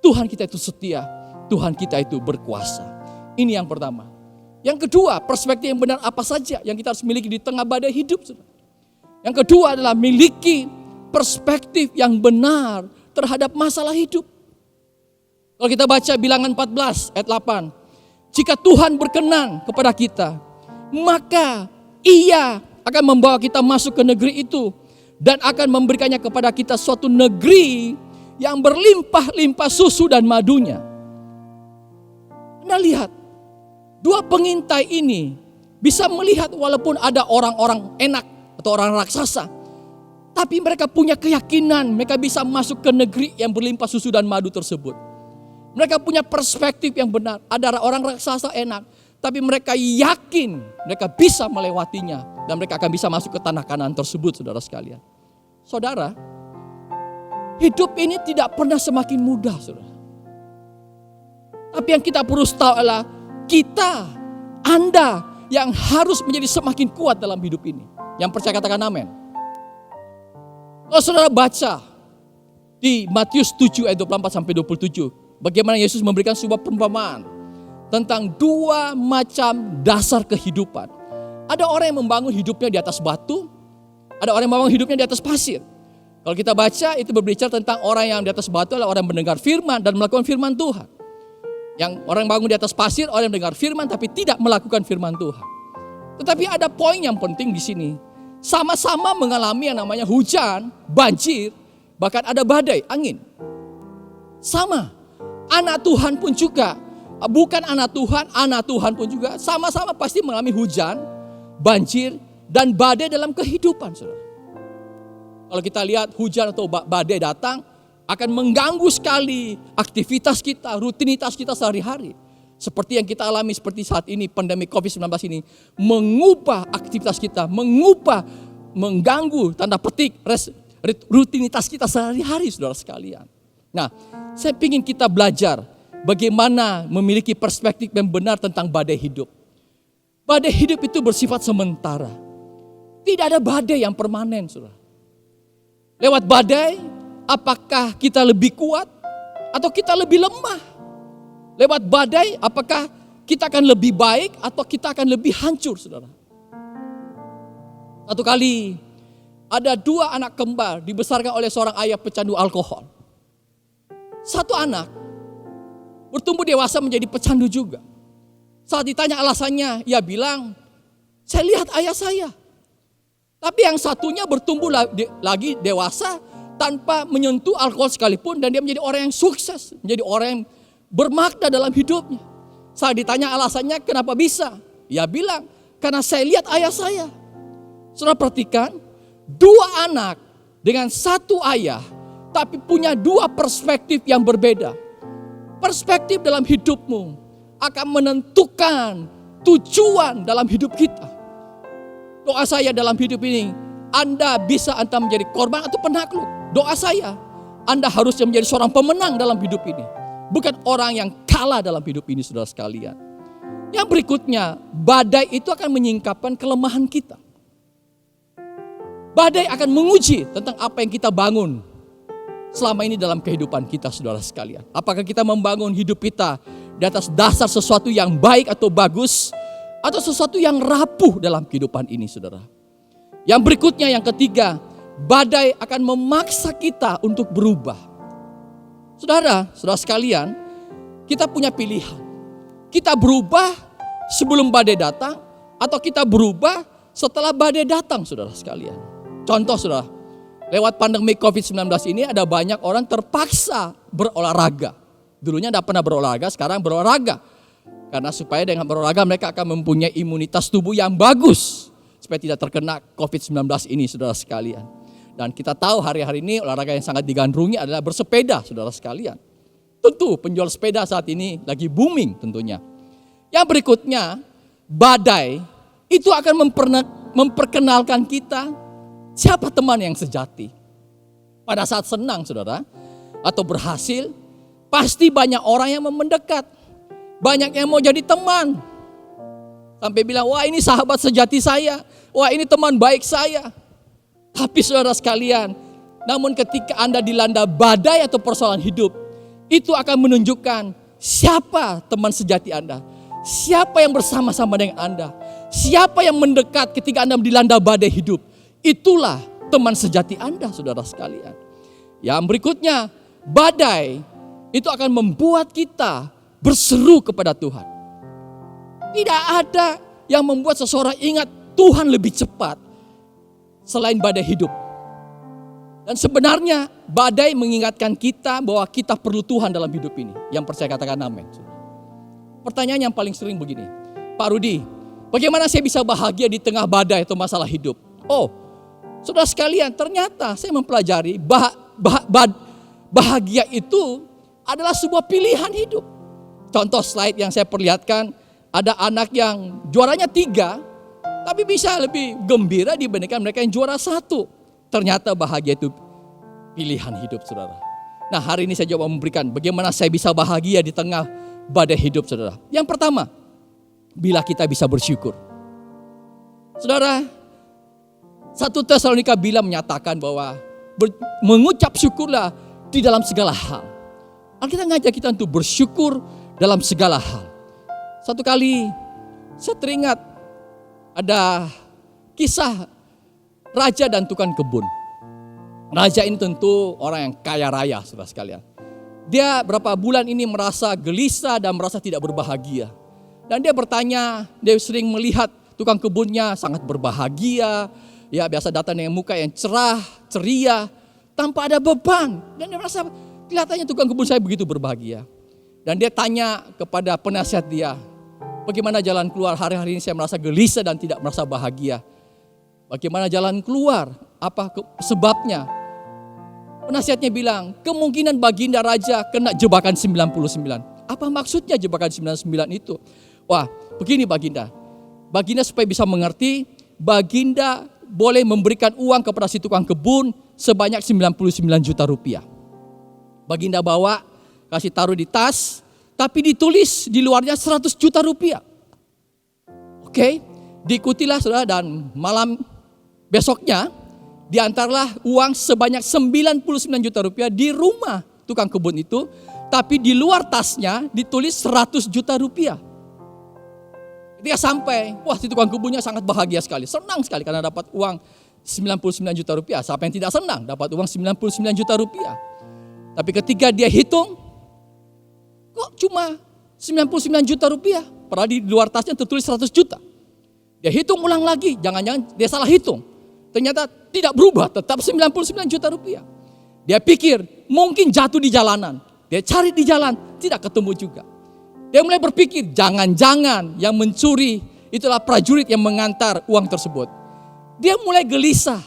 Tuhan kita itu setia. Tuhan kita itu berkuasa. Ini yang pertama. Yang kedua, perspektif yang benar apa saja yang kita harus miliki di tengah badai hidup. Yang kedua adalah miliki perspektif yang benar terhadap masalah hidup. Kalau kita baca Bilangan 14 ayat 8. Jika Tuhan berkenan kepada kita, maka Ia akan membawa kita masuk ke negeri itu dan akan memberikannya kepada kita suatu negeri yang berlimpah-limpah susu dan madunya. Anda lihat, dua pengintai ini bisa melihat walaupun ada orang-orang enak atau orang raksasa, tapi mereka punya keyakinan mereka bisa masuk ke negeri yang berlimpah susu dan madu tersebut. Mereka punya perspektif yang benar. Ada orang raksasa enak, tapi mereka yakin mereka bisa melewatinya dan mereka akan bisa masuk ke tanah Kanaan tersebut, saudara sekalian. Saudara, hidup ini tidak pernah semakin mudah, saudara. Tapi yang kita perlu tahu adalah kita, Anda yang harus menjadi semakin kuat dalam hidup ini. Yang percaya katakan amin. Kalau saudara baca di Matius 7 ayat 24 sampai 27, bagaimana Yesus memberikan sebuah perumpamaan tentang dua macam dasar kehidupan. Ada orang yang membangun hidupnya di atas batu, ada orang yang membangun hidupnya di atas pasir. Kalau kita baca, itu berbicara tentang orang yang di atas batu adalah orang yang mendengar firman dan melakukan firman Tuhan. Yang orang bangun di atas pasir, orang yang mendengar firman tapi tidak melakukan firman Tuhan. Tetapi ada poin yang penting di sini. Sama-sama mengalami yang namanya hujan, banjir, bahkan ada badai, angin. Sama. Anak Tuhan pun juga, bukan anak Tuhan pun juga sama-sama pasti mengalami hujan, banjir, dan badai dalam kehidupan, saudara. Kalau kita lihat hujan atau badai datang, akan mengganggu sekali aktivitas kita, rutinitas kita sehari-hari. Seperti yang kita alami seperti saat ini, pandemi COVID-19 ini, mengubah aktivitas kita, mengganggu, tanda petik, rutinitas kita sehari-hari, saudara sekalian. Nah, saya ingin kita belajar bagaimana memiliki perspektif yang benar tentang badai hidup. Badai hidup itu bersifat sementara. Tidak ada badai yang permanen, saudara. Lewat badai, apakah kita lebih kuat atau kita lebih lemah? Lewat badai, apakah kita akan lebih baik atau kita akan lebih hancur, saudara? Satu kali, ada dua anak kembar dibesarkan oleh seorang ayah pecandu alkohol. Satu anak bertumbuh dewasa menjadi pecandu juga. Saat ditanya alasannya, ia bilang, saya lihat ayah saya. Tapi yang satunya bertumbuh lagi dewasa tanpa menyentuh alkohol sekalipun. Dan dia menjadi orang yang sukses, menjadi orang yang bermakna dalam hidupnya. Saat ditanya alasannya kenapa bisa, ia bilang, karena saya lihat ayah saya. Saudara perhatikan, dua anak dengan satu ayah, tapi punya dua perspektif yang berbeda. Perspektif dalam hidupmu akan menentukan tujuan dalam hidup kita. Doa saya dalam hidup ini, Anda menjadi korban atau penakluk. Doa saya, Anda harusnya menjadi seorang pemenang dalam hidup ini. Bukan orang yang kalah dalam hidup ini, saudara sekalian. Yang berikutnya, badai itu akan menyingkapkan kelemahan kita. Badai akan menguji tentang apa yang kita bangun selama ini dalam kehidupan kita, saudara sekalian. Apakah kita membangun hidup kita di atas dasar sesuatu yang baik atau bagus, atau sesuatu yang rapuh dalam kehidupan ini, saudara. Yang berikutnya, yang ketiga, badai akan memaksa kita untuk berubah. Saudara sekalian, kita punya pilihan. Kita berubah sebelum badai datang, atau kita berubah setelah badai datang, saudara sekalian. Contoh, saudara, lewat pandemi COVID-19 ini ada banyak orang terpaksa berolahraga. Dulunya tidak pernah berolahraga, sekarang berolahraga. Karena supaya dengan berolahraga mereka akan mempunyai imunitas tubuh yang bagus. Supaya tidak terkena COVID-19 ini, saudara sekalian. Dan kita tahu hari-hari ini olahraga yang sangat digandrungi adalah bersepeda, saudara sekalian. Tentu penjual sepeda saat ini lagi booming tentunya. Yang berikutnya, badai itu akan memperkenalkan kita siapa teman yang sejati. Pada saat senang, saudara, atau berhasil, pasti banyak orang yang mendekat. Banyak yang mau jadi teman. Sampai bilang, wah ini sahabat sejati saya. Wah ini teman baik saya. Tapi saudara sekalian, namun ketika Anda dilanda badai atau persoalan hidup, itu akan menunjukkan siapa teman sejati Anda. Siapa yang bersama-sama dengan Anda. Siapa yang mendekat ketika Anda dilanda badai hidup. Itulah teman sejati Anda, saudara sekalian. Yang berikutnya, badai itu akan membuat kita berseru kepada Tuhan. Tidak ada yang membuat seseorang ingat Tuhan lebih cepat selain badai hidup. Dan sebenarnya badai mengingatkan kita bahwa kita perlu Tuhan dalam hidup ini. Yang percaya katakan amin. Pertanyaan yang paling sering begini, Pak Rudi, bagaimana saya bisa bahagia di tengah badai atau masalah hidup? Oh, saudara sekalian, ternyata saya mempelajari bahagia itu adalah sebuah pilihan hidup. Contoh slide yang saya perlihatkan, ada anak yang juaranya 3, tapi bisa lebih gembira dibandingkan mereka yang juara 1. Ternyata bahagia itu pilihan hidup, saudara. Nah, hari ini saya coba memberikan bagaimana saya bisa bahagia di tengah badai hidup, saudara. Yang pertama, bila kita bisa bersyukur. Saudara, 1 Tesalonika bila menyatakan bahwa mengucap syukurlah di dalam segala hal. Alkitab ngajak kita untuk bersyukur dalam segala hal. Satu kali saya teringat ada kisah raja dan tukang kebun. Raja ini tentu orang yang kaya raya, saudara sekalian. Dia berapa bulan ini merasa gelisah dan merasa tidak berbahagia. Dan dia bertanya, dia sering melihat tukang kebunnya sangat berbahagia. Ya, biasa datang dengan muka yang cerah, ceria, tanpa ada beban. Dan dia merasa kelihatannya tukang kebun saya begitu berbahagia. Dan dia tanya kepada penasihat dia, bagaimana jalan keluar, hari-hari ini saya merasa gelisah dan tidak merasa bahagia. Bagaimana jalan keluar, apa sebabnya? Penasihatnya bilang, kemungkinan Baginda Raja kena jebakan 99. Apa maksudnya jebakan 99 itu? Wah, begini Baginda. Baginda supaya bisa mengerti, Baginda boleh memberikan uang kepada si tukang kebun sebanyak 99 juta rupiah. Baginda bawa, kasih taruh di tas, tapi ditulis di luarnya 100 juta rupiah. Oke, diikutilah saudara, dan malam besoknya diantarlah uang sebanyak 99 juta rupiah di rumah tukang kebun itu, tapi di luar tasnya ditulis 100 juta rupiah. Ketika sampai, wah si tukang kebunnya sangat bahagia sekali, senang sekali karena dapat uang 99 juta rupiah. Siapa yang tidak senang dapat uang 99 juta rupiah. Tapi ketika dia hitung, kok cuma 99 juta rupiah, padahal di luar tasnya tertulis 100 juta. Dia hitung ulang lagi, jangan-jangan dia salah hitung. Ternyata tidak berubah, tetap 99 juta rupiah. Dia pikir mungkin jatuh di jalanan. Dia cari di jalan, tidak ketemu juga. Dia mulai berpikir, jangan-jangan yang mencuri itulah prajurit yang mengantar uang tersebut. Dia mulai gelisah.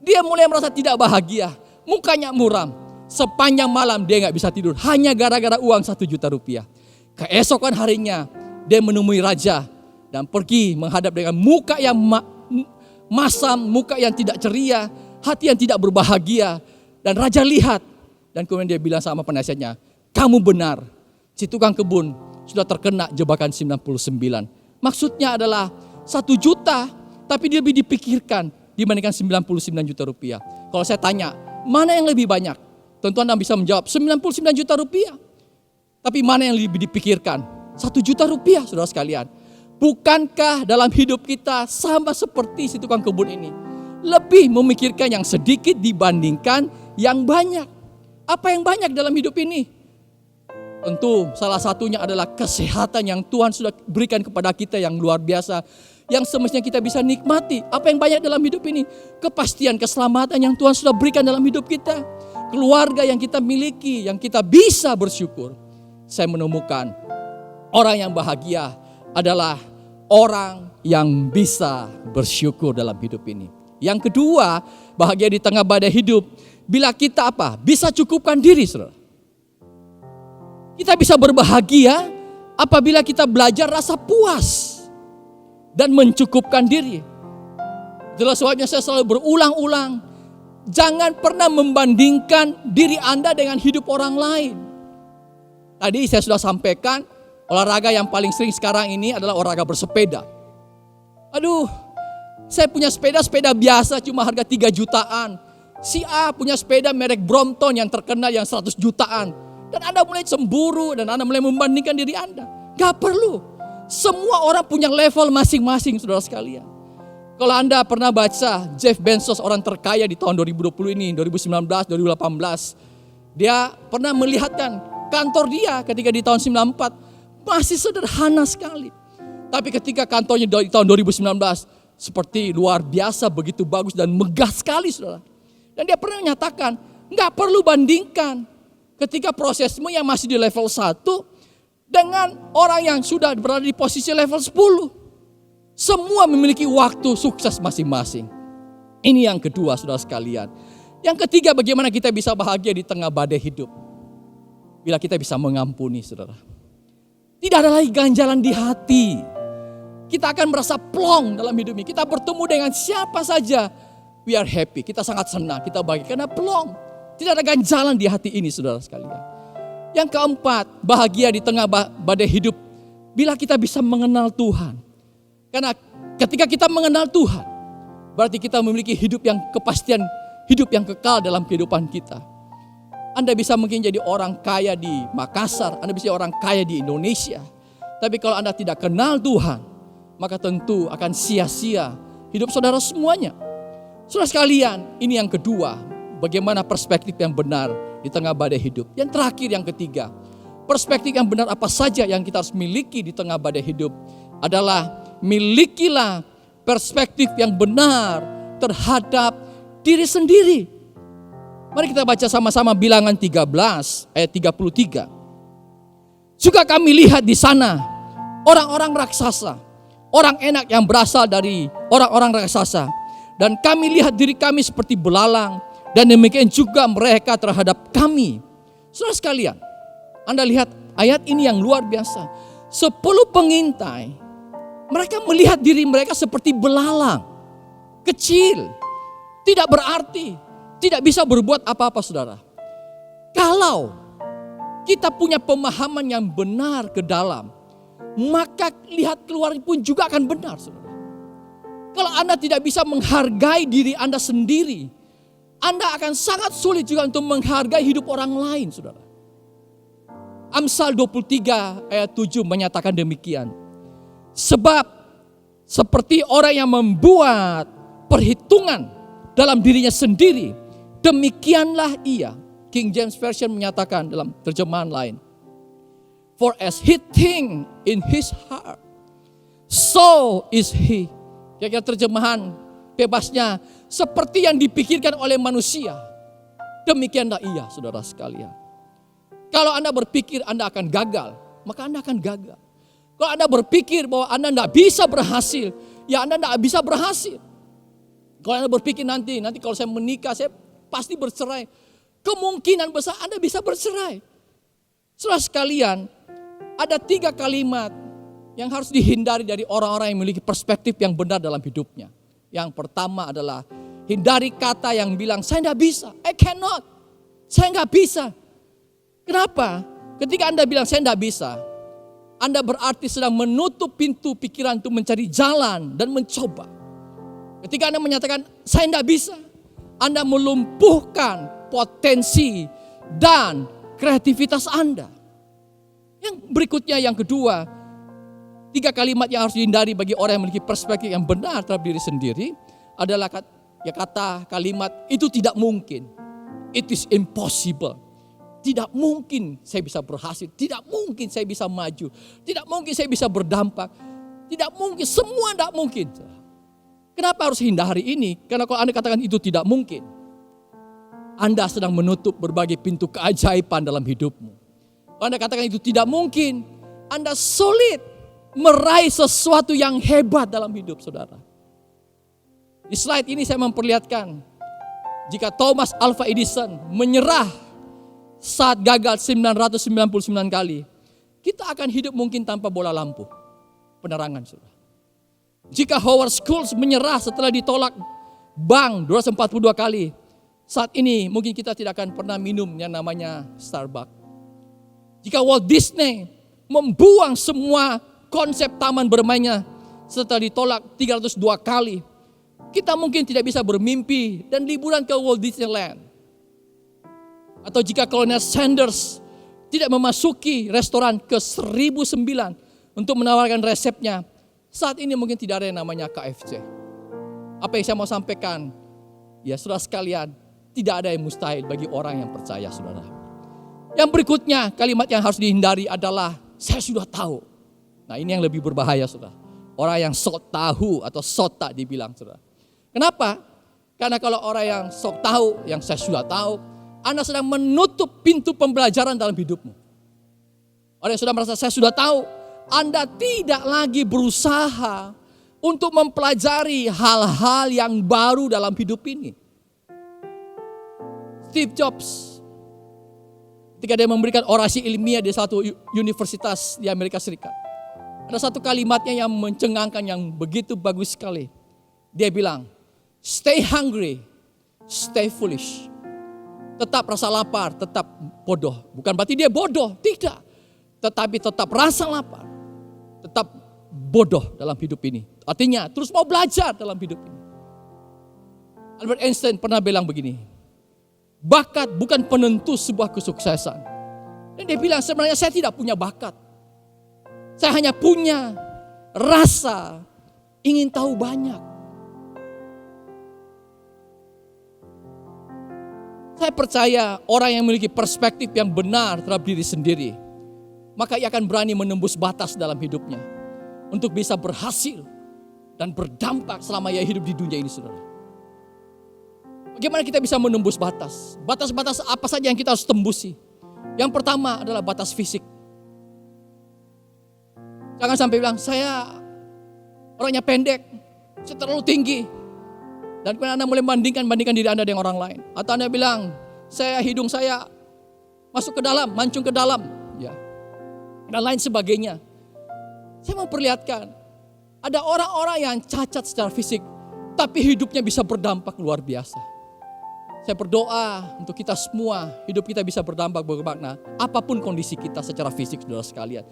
Dia mulai merasa tidak bahagia. Mukanya muram. Sepanjang malam dia gak bisa tidur. Hanya gara-gara uang 1 juta rupiah. Keesokan harinya dia menemui raja. Dan pergi menghadap dengan muka yang masam, muka yang tidak ceria, hati yang tidak berbahagia. Dan raja lihat. Dan kemudian dia bilang sama penasihatnya, kamu benar, si tukang kebun sudah terkena jebakan 99. Maksudnya adalah 1 juta, tapi dia lebih dipikirkan dibandingkan 99 juta rupiah. Kalau saya tanya, mana yang lebih banyak? Tentu Anda bisa menjawab 99 juta rupiah. Tapi mana yang lebih dipikirkan? 1 juta rupiah, saudara sekalian. Bukankah dalam hidup kita sama seperti si tukang kebun ini? Lebih memikirkan yang sedikit dibandingkan yang banyak. Apa yang banyak dalam hidup ini? Tentu salah satunya adalah kesehatan yang Tuhan sudah berikan kepada kita yang luar biasa. Yang semestinya kita bisa nikmati. Apa yang banyak dalam hidup ini? Kepastian, keselamatan yang Tuhan sudah berikan dalam hidup kita. Keluarga yang kita miliki, yang kita bisa bersyukur. Saya menemukan orang yang bahagia adalah orang yang bisa bersyukur dalam hidup ini. Yang kedua, bahagia di tengah badai hidup. Bila kita apa? Bisa cukupkan diri, saudara. Kita bisa berbahagia apabila kita belajar rasa puas dan mencukupkan diri. Itulah sebabnya saya selalu berulang-ulang. Jangan pernah membandingkan diri Anda dengan hidup orang lain. Tadi saya sudah sampaikan, olahraga yang paling sering sekarang ini adalah olahraga bersepeda. Aduh, saya punya sepeda biasa cuma harga 3 jutaan. Si A punya sepeda merek Brompton yang terkenal yang 100 jutaan. Dan Anda mulai cemburu dan Anda mulai membandingkan diri Anda. Gak perlu. Semua orang punya level masing-masing, saudara sekalian. Kalau Anda pernah baca Jeff Bezos, orang terkaya di tahun 2020 ini, 2019, 2018. Dia pernah melihatkan kantor dia ketika di tahun 94 masih sederhana sekali. Tapi ketika kantornya di tahun 2019 seperti luar biasa, begitu bagus dan megah sekali, saudara. Dan dia pernah menyatakan, gak perlu bandingkan ketika prosesmu yang masih di level 1 dengan orang yang sudah berada di posisi level 10. Semua memiliki waktu sukses masing-masing. Ini yang kedua, saudara sekalian. Yang ketiga, bagaimana kita bisa bahagia di tengah badai hidup. Bila kita bisa mengampuni, saudara. Tidak ada lagi ganjalan di hati. Kita akan merasa plong dalam hidup ini. Kita bertemu dengan siapa saja, we are happy, kita sangat senang, kita bahagia karena plong. Tidak ada ganjalan di hati ini, saudara sekalian. Yang keempat, bahagia di tengah badai hidup. Bila kita bisa mengenal Tuhan. Karena ketika kita mengenal Tuhan, berarti kita memiliki hidup yang kepastian, hidup yang kekal dalam kehidupan kita. Anda bisa mungkin jadi orang kaya di Makassar, Anda bisa jadi orang kaya di Indonesia. Tapi kalau Anda tidak kenal Tuhan, maka tentu akan sia-sia hidup saudara semuanya. Saudara sekalian, ini yang kedua, bagaimana perspektif yang benar di tengah badai hidup. Yang terakhir, yang ketiga, perspektif yang benar apa saja yang kita harus miliki di tengah badai hidup adalah milikilah perspektif yang benar terhadap diri sendiri. Mari kita baca sama-sama Bilangan 13 ayat 33. Juga kami lihat di sana orang-orang raksasa, orang enak yang berasal dari orang-orang raksasa. Dan kami lihat diri kami seperti belalang, dan demikian juga mereka terhadap kami. Saudara sekalian, Anda lihat ayat ini yang luar biasa. 10 pengintai, mereka melihat diri mereka seperti belalang, kecil, tidak berarti, tidak bisa berbuat apa-apa saudara. Kalau kita punya pemahaman yang benar ke dalam, maka lihat keluar pun juga akan benar saudara. Kalau Anda tidak bisa menghargai diri Anda sendiri, Anda akan sangat sulit juga untuk menghargai hidup orang lain saudara. Amsal 23 ayat 7 menyatakan demikian. Sebab seperti orang yang membuat perhitungan dalam dirinya sendiri, demikianlah ia. King James Version menyatakan dalam terjemahan lain. For as he think in his heart, so is he. Kira-kira terjemahan bebasnya, seperti yang dipikirkan oleh manusia, demikianlah ia saudara sekalian. Kalau Anda berpikir Anda akan gagal, maka Anda akan gagal. Kalau Anda berpikir bahwa Anda tidak bisa berhasil, ya Anda tidak bisa berhasil. Kalau Anda berpikir nanti kalau saya menikah, saya pasti bercerai. Kemungkinan besar Anda bisa bercerai. Saudara sekalian, ada 3 kalimat yang harus dihindari dari orang-orang yang memiliki perspektif yang benar dalam hidupnya. Yang pertama adalah hindari kata yang bilang, saya tidak bisa, I cannot, saya nggak bisa. Kenapa? Ketika Anda bilang saya tidak bisa, Anda berarti sedang menutup pintu pikiran untuk mencari jalan dan mencoba. Ketika Anda menyatakan saya tidak bisa, Anda melumpuhkan potensi dan kreativitas Anda. Yang berikutnya, yang kedua, 3 kalimat yang harus dihindari bagi orang yang memiliki perspektif yang benar terhadap diri sendiri adalah kata kalimat itu tidak mungkin. It is impossible. Tidak mungkin saya bisa berhasil. Tidak mungkin saya bisa maju. Tidak mungkin saya bisa berdampak. Tidak mungkin, semua tidak mungkin. Kenapa harus hindari ini? Karena kalau Anda katakan itu tidak mungkin, Anda sedang menutup berbagai pintu keajaiban dalam hidupmu. Kalau Anda katakan itu tidak mungkin, Anda sulit meraih sesuatu yang hebat dalam hidup saudara. Di slide ini saya memperlihatkan jika Thomas Alva Edison menyerah saat gagal 999 kali, kita akan hidup mungkin tanpa bola lampu penerangan saudara. Jika Howard Schultz menyerah setelah ditolak bank 242 kali, saat ini mungkin kita tidak akan pernah minum yang namanya Starbucks. Jika Walt Disney membuang semua konsep taman bermainnya setelah ditolak 302 kali, kita mungkin tidak bisa bermimpi dan liburan ke Walt Disneyland. Atau jika Colonel Sanders tidak memasuki restoran ke 1009 untuk menawarkan resepnya, saat ini mungkin tidak ada yang namanya KFC. Apa yang saya mau sampaikan? Ya saudara sekalian, tidak ada yang mustahil bagi orang yang percaya saudara. Yang berikutnya, kalimat yang harus dihindari adalah saya sudah tahu. Nah ini yang lebih berbahaya saudara. Orang yang sok tahu atau sok tak dibilang saudara. Kenapa? Karena kalau orang yang sok tahu, yang saya sudah tahu, Anda sedang menutup pintu pembelajaran dalam hidupmu. Orang yang sudah merasa saya sudah tahu, Anda tidak lagi berusaha untuk mempelajari hal-hal yang baru dalam hidup ini. Steve Jobs, ketika dia memberikan orasi ilmiah di satu universitas di Amerika Serikat, ada satu kalimatnya yang mencengangkan, yang begitu bagus sekali. Dia bilang, stay hungry, stay foolish. Tetap rasa lapar, tetap bodoh. Bukan berarti dia bodoh, tidak. Tetapi tetap rasa lapar, tetap bodoh dalam hidup ini. Artinya terus mau belajar dalam hidup ini. Albert Einstein pernah bilang begini, Bakat bukan penentu sebuah kesuksesan. Dan dia bilang, sebenarnya saya tidak punya bakat. Saya hanya punya rasa ingin tahu banyak. Saya percaya orang yang memiliki perspektif yang benar terhadap diri sendiri, maka ia akan berani menembus batas dalam hidupnya untuk bisa berhasil dan berdampak selama ia hidup di dunia ini, saudara. Bagaimana kita bisa menembus batas? Batas-batas apa saja yang kita harus tembusi? Yang pertama adalah batas fisik. Jangan sampai bilang, saya orangnya pendek, saya terlalu tinggi. Dan kemudian Anda mulai bandingkan diri Anda dengan orang lain. Atau Anda bilang, hidung saya masuk ke dalam, mancung ke dalam. Ya. Dan lain sebagainya. Saya mau perlihatkan, ada orang-orang yang cacat secara fisik, tapi hidupnya bisa berdampak luar biasa. Saya berdoa untuk kita semua, hidup kita bisa berdampak bermakna. Apapun kondisi kita secara fisik, saudara sekalian.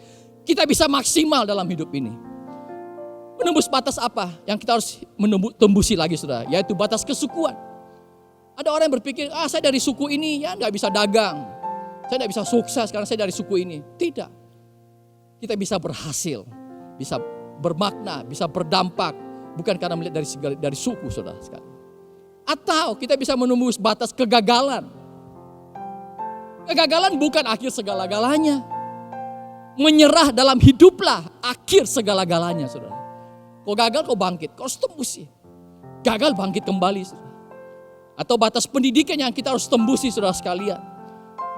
Kita bisa maksimal dalam hidup ini. Menembus batas apa yang kita harus tembusi lagi, saudara? Yaitu batas kesukuan. Ada orang yang berpikir, saya dari suku ini ya gak bisa dagang. Saya gak bisa sukses karena saya dari suku ini. Tidak. Kita bisa berhasil, bisa bermakna, bisa berdampak. Bukan karena melihat dari suku, saudara sekalian. Atau kita bisa menembus batas kegagalan. Kegagalan bukan akhir segala-galanya. Menyerah dalam hiduplah akhir segala-galanya, saudara. Kau gagal, kau bangkit, kau harus tembusi. Gagal, bangkit kembali, saudara. Atau batas pendidikan yang kita harus tembusi, saudara sekalian.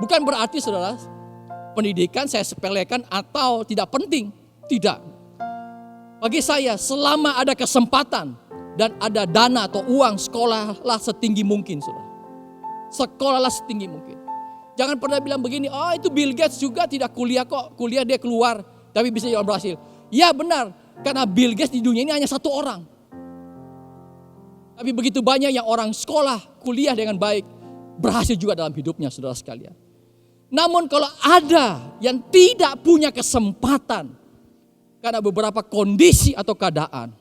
Bukan berarti, saudara, pendidikan saya sepelekan atau tidak penting. Tidak. Bagi saya, selama ada kesempatan dan ada dana atau uang, sekolahlah setinggi mungkin, saudara. Sekolahlah setinggi mungkin. Jangan pernah bilang begini, itu Bill Gates juga tidak kuliah kok. Kuliah dia keluar, tapi bisa jalan berhasil. Ya benar, karena Bill Gates di dunia ini hanya satu orang. Tapi begitu banyak yang orang sekolah, kuliah dengan baik, berhasil juga dalam hidupnya, saudara sekalian. Namun kalau ada yang tidak punya kesempatan, karena beberapa kondisi atau keadaan,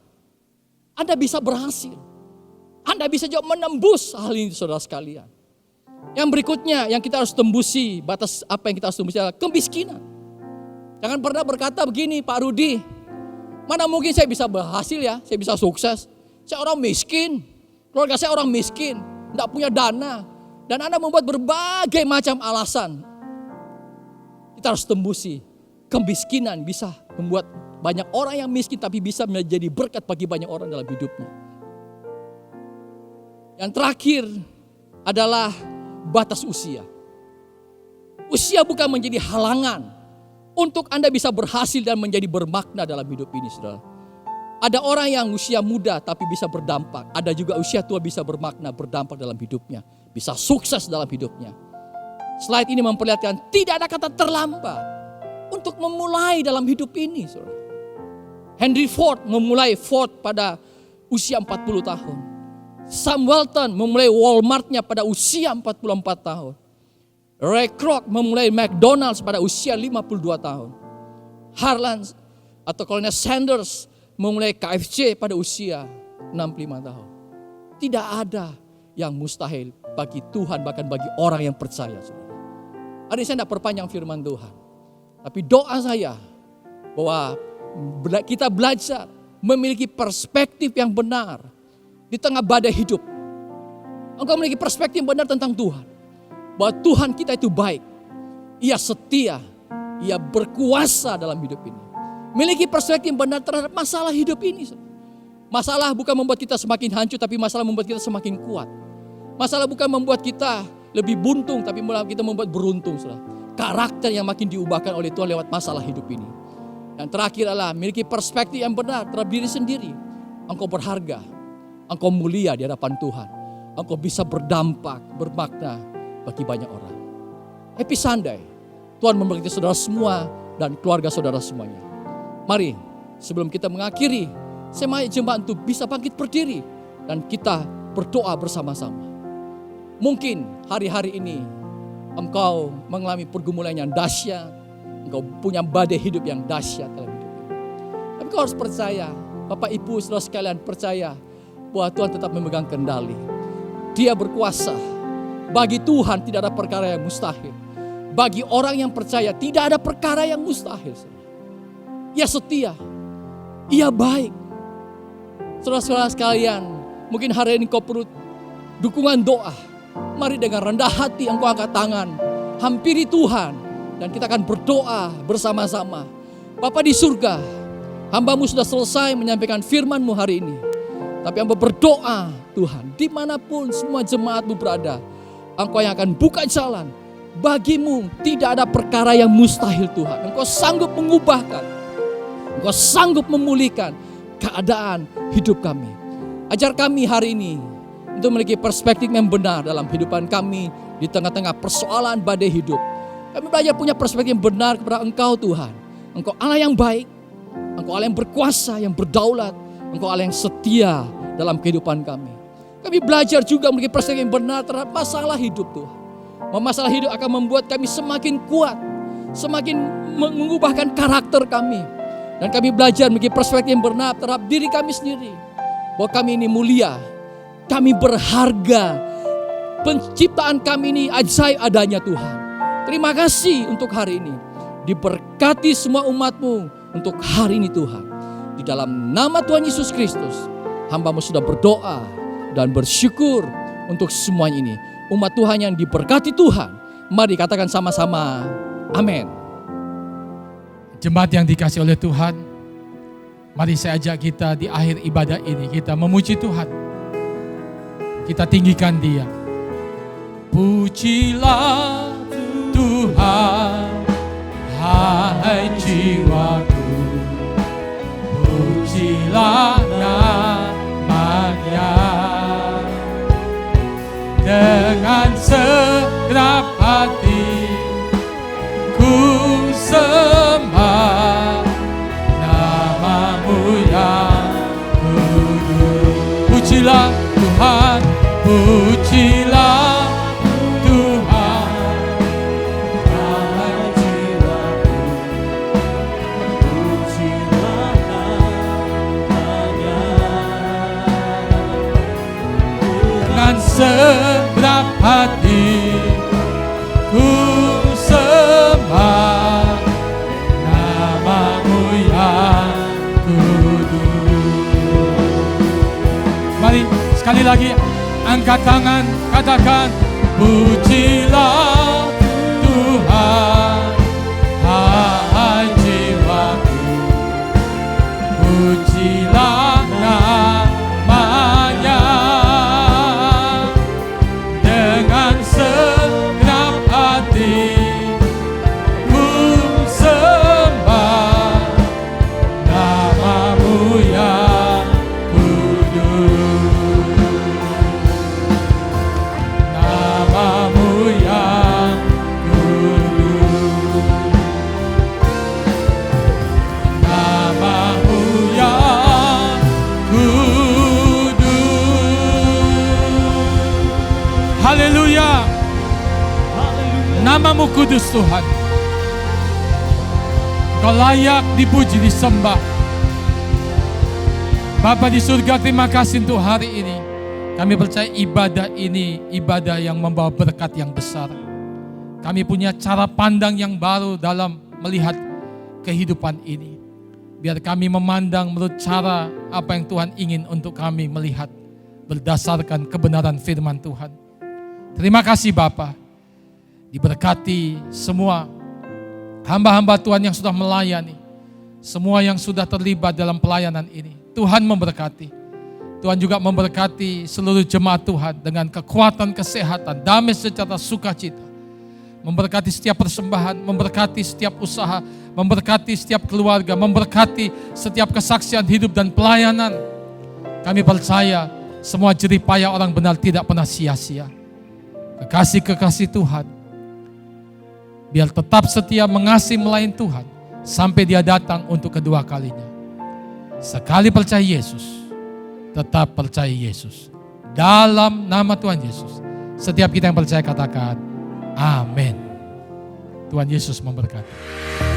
Anda bisa berhasil. Anda bisa juga menembus hal ini, saudara sekalian. Yang berikutnya yang kita harus tembusi, batas apa yang kita harus tembusi adalah kemiskinan. Jangan pernah berkata begini, Pak Rudi, mana mungkin saya bisa berhasil ya, saya bisa sukses. Saya orang miskin, keluarga saya orang miskin, tidak punya dana. Dan Anda membuat berbagai macam alasan. Kita harus tembusi, kemiskinan bisa membuat banyak orang yang miskin tapi bisa menjadi berkat bagi banyak orang dalam hidupnya. Yang terakhir adalah batas usia. Usia bukan menjadi halangan untuk Anda bisa berhasil dan menjadi bermakna dalam hidup ini, saudara. Ada orang yang usia muda tapi bisa berdampak. Ada juga usia tua bisa bermakna, berdampak dalam hidupnya. Bisa sukses dalam hidupnya. Slide ini memperlihatkan tidak ada kata terlambat untuk memulai dalam hidup ini, saudara. Henry Ford memulai Ford pada usia 40 tahun. Sam Walton memulai Walmart-nya pada usia 44 tahun. Ray Kroc memulai McDonald's pada usia 52 tahun. Harlan atau Colonel Sanders memulai KFC pada usia 65 tahun. Tidak ada yang mustahil bagi Tuhan, bahkan bagi orang yang percaya. Hari ini saya tidak perpanjang firman Tuhan. Tapi doa saya bahwa kita belajar memiliki perspektif yang benar di tengah badai hidup. Engkau memiliki perspektif yang benar tentang Tuhan. Bahwa Tuhan kita itu baik. Ia setia. Ia berkuasa dalam hidup ini. Memiliki perspektif yang benar terhadap masalah hidup ini. Masalah bukan membuat kita semakin hancur, tapi masalah membuat kita semakin kuat. Masalah bukan membuat kita lebih buntung, tapi kita membuat beruntung. Karakter yang makin diubahkan oleh Tuhan lewat masalah hidup ini. Yang terakhir adalah memiliki perspektif yang benar terhadap diri sendiri. Engkau berharga. Engkau mulia di hadapan Tuhan. Engkau bisa berdampak, bermakna bagi banyak orang. Happy Sunday. Tuhan memberkati saudara semua dan keluarga saudara semuanya. Mari sebelum kita mengakhiri, saya mau jemaat untuk bisa bangkit berdiri dan kita berdoa bersama-sama. Mungkin hari-hari ini engkau mengalami pergumulan yang dahsyat, engkau punya badai hidup yang dahsyat dalam hidup ini. Tapi kau harus percaya, Bapak Ibu saudara sekalian percaya bahwa Tuhan tetap memegang kendali. Dia berkuasa, Bagi Tuhan tidak ada perkara yang mustahil. Bagi orang yang percaya tidak ada perkara yang mustahil. Ia setia, Ia baik. Saudara-saudara sekalian, mungkin hari ini kau perlu dukungan doa. Mari dengan rendah hati engkau angkat tangan, hampiri Tuhan, dan kita akan berdoa bersama-sama. Bapa di surga, hamba-Mu sudah selesai menyampaikan firman-Mu hari ini. Tapi hamba berdoa, Tuhan, dimanapun semua jemaat-Mu berada, Engkau yang akan buka jalan. Bagimu tidak ada perkara yang mustahil Tuhan. Engkau sanggup mengubahkan, Engkau sanggup memulihkan keadaan hidup kami. Ajar kami hari ini untuk memiliki perspektif yang benar dalam kehidupan kami di tengah-tengah persoalan badai hidup. Kami belajar punya perspektif yang benar kepada Engkau Tuhan. Engkau Allah yang baik, Engkau Allah yang berkuasa, yang berdaulat, Engkau Allah yang setia dalam kehidupan kami. Kami belajar juga memiliki perspektif yang benar terhadap masalah hidup Tuhan. Masalah hidup akan membuat kami semakin kuat, semakin mengubahkan karakter kami. Dan kami belajar memiliki perspektif yang benar terhadap diri kami sendiri. Bahwa kami ini mulia, kami berharga. Penciptaan kami ini ajaib adanya Tuhan. Terima kasih untuk hari ini. Diberkati semua umat-Mu untuk hari ini Tuhan. Di dalam nama Tuhan Yesus Kristus, hamba-Mu sudah berdoa dan bersyukur untuk semuanya ini. Umat Tuhan yang diberkati Tuhan, mari katakan sama-sama, amin. Jemaat yang dikasihi oleh Tuhan, mari saya ajak kita di akhir ibadah ini, kita memuji Tuhan. Kita tinggikan Dia. Pujilah Tuhan, hai jiwaku, pujilah namanya. Dengan segenap hati ku sembah nama-Mu yang kudus. Pujilah Tuhan, pujilah Tuhan, hai jiwaku, pujilah namanya. Dengan segenap hati ku sembah nama-Mu yang kudus. Mari sekali lagi angkat tangan, katakan pujilah Tuhan, hai jiwaku, pujilah namanya. Dengan segenap hati ku sembah nama-Mu yang kudus, nama-Mu yang kudus, nama-Mu yang kudus. Haleluya. Nama-Mu kudus Tuhan. Kau layak dipuji, disembah. Bapa di surga, terima kasih untuk hari ini. Kami percaya ibadah ini ibadah yang membawa berkat yang besar. Kami punya cara pandang yang baru dalam melihat kehidupan ini. Biar kami memandang menurut cara apa yang Tuhan ingin untuk kami melihat berdasarkan kebenaran firman Tuhan. Terima kasih Bapa. Diberkati semua hamba-hamba Tuhan yang sudah melayani, semua yang sudah terlibat dalam pelayanan ini. Tuhan memberkati. Tuhan juga memberkati seluruh jemaat Tuhan dengan kekuatan, kesehatan, damai secara sukacita. Memberkati setiap persembahan, memberkati setiap usaha, memberkati setiap keluarga, memberkati setiap kesaksian hidup dan pelayanan. Kami percaya semua jerih payah orang benar tidak pernah sia-sia. Kekasih-kekasih Tuhan, biar tetap setia mengasihi melayani Tuhan sampai Dia datang untuk kedua kalinya. Sekali percaya Yesus, tetap percaya Yesus. Dalam nama Tuhan Yesus, setiap kita yang percaya katakan amin. Tuhan Yesus memberkati.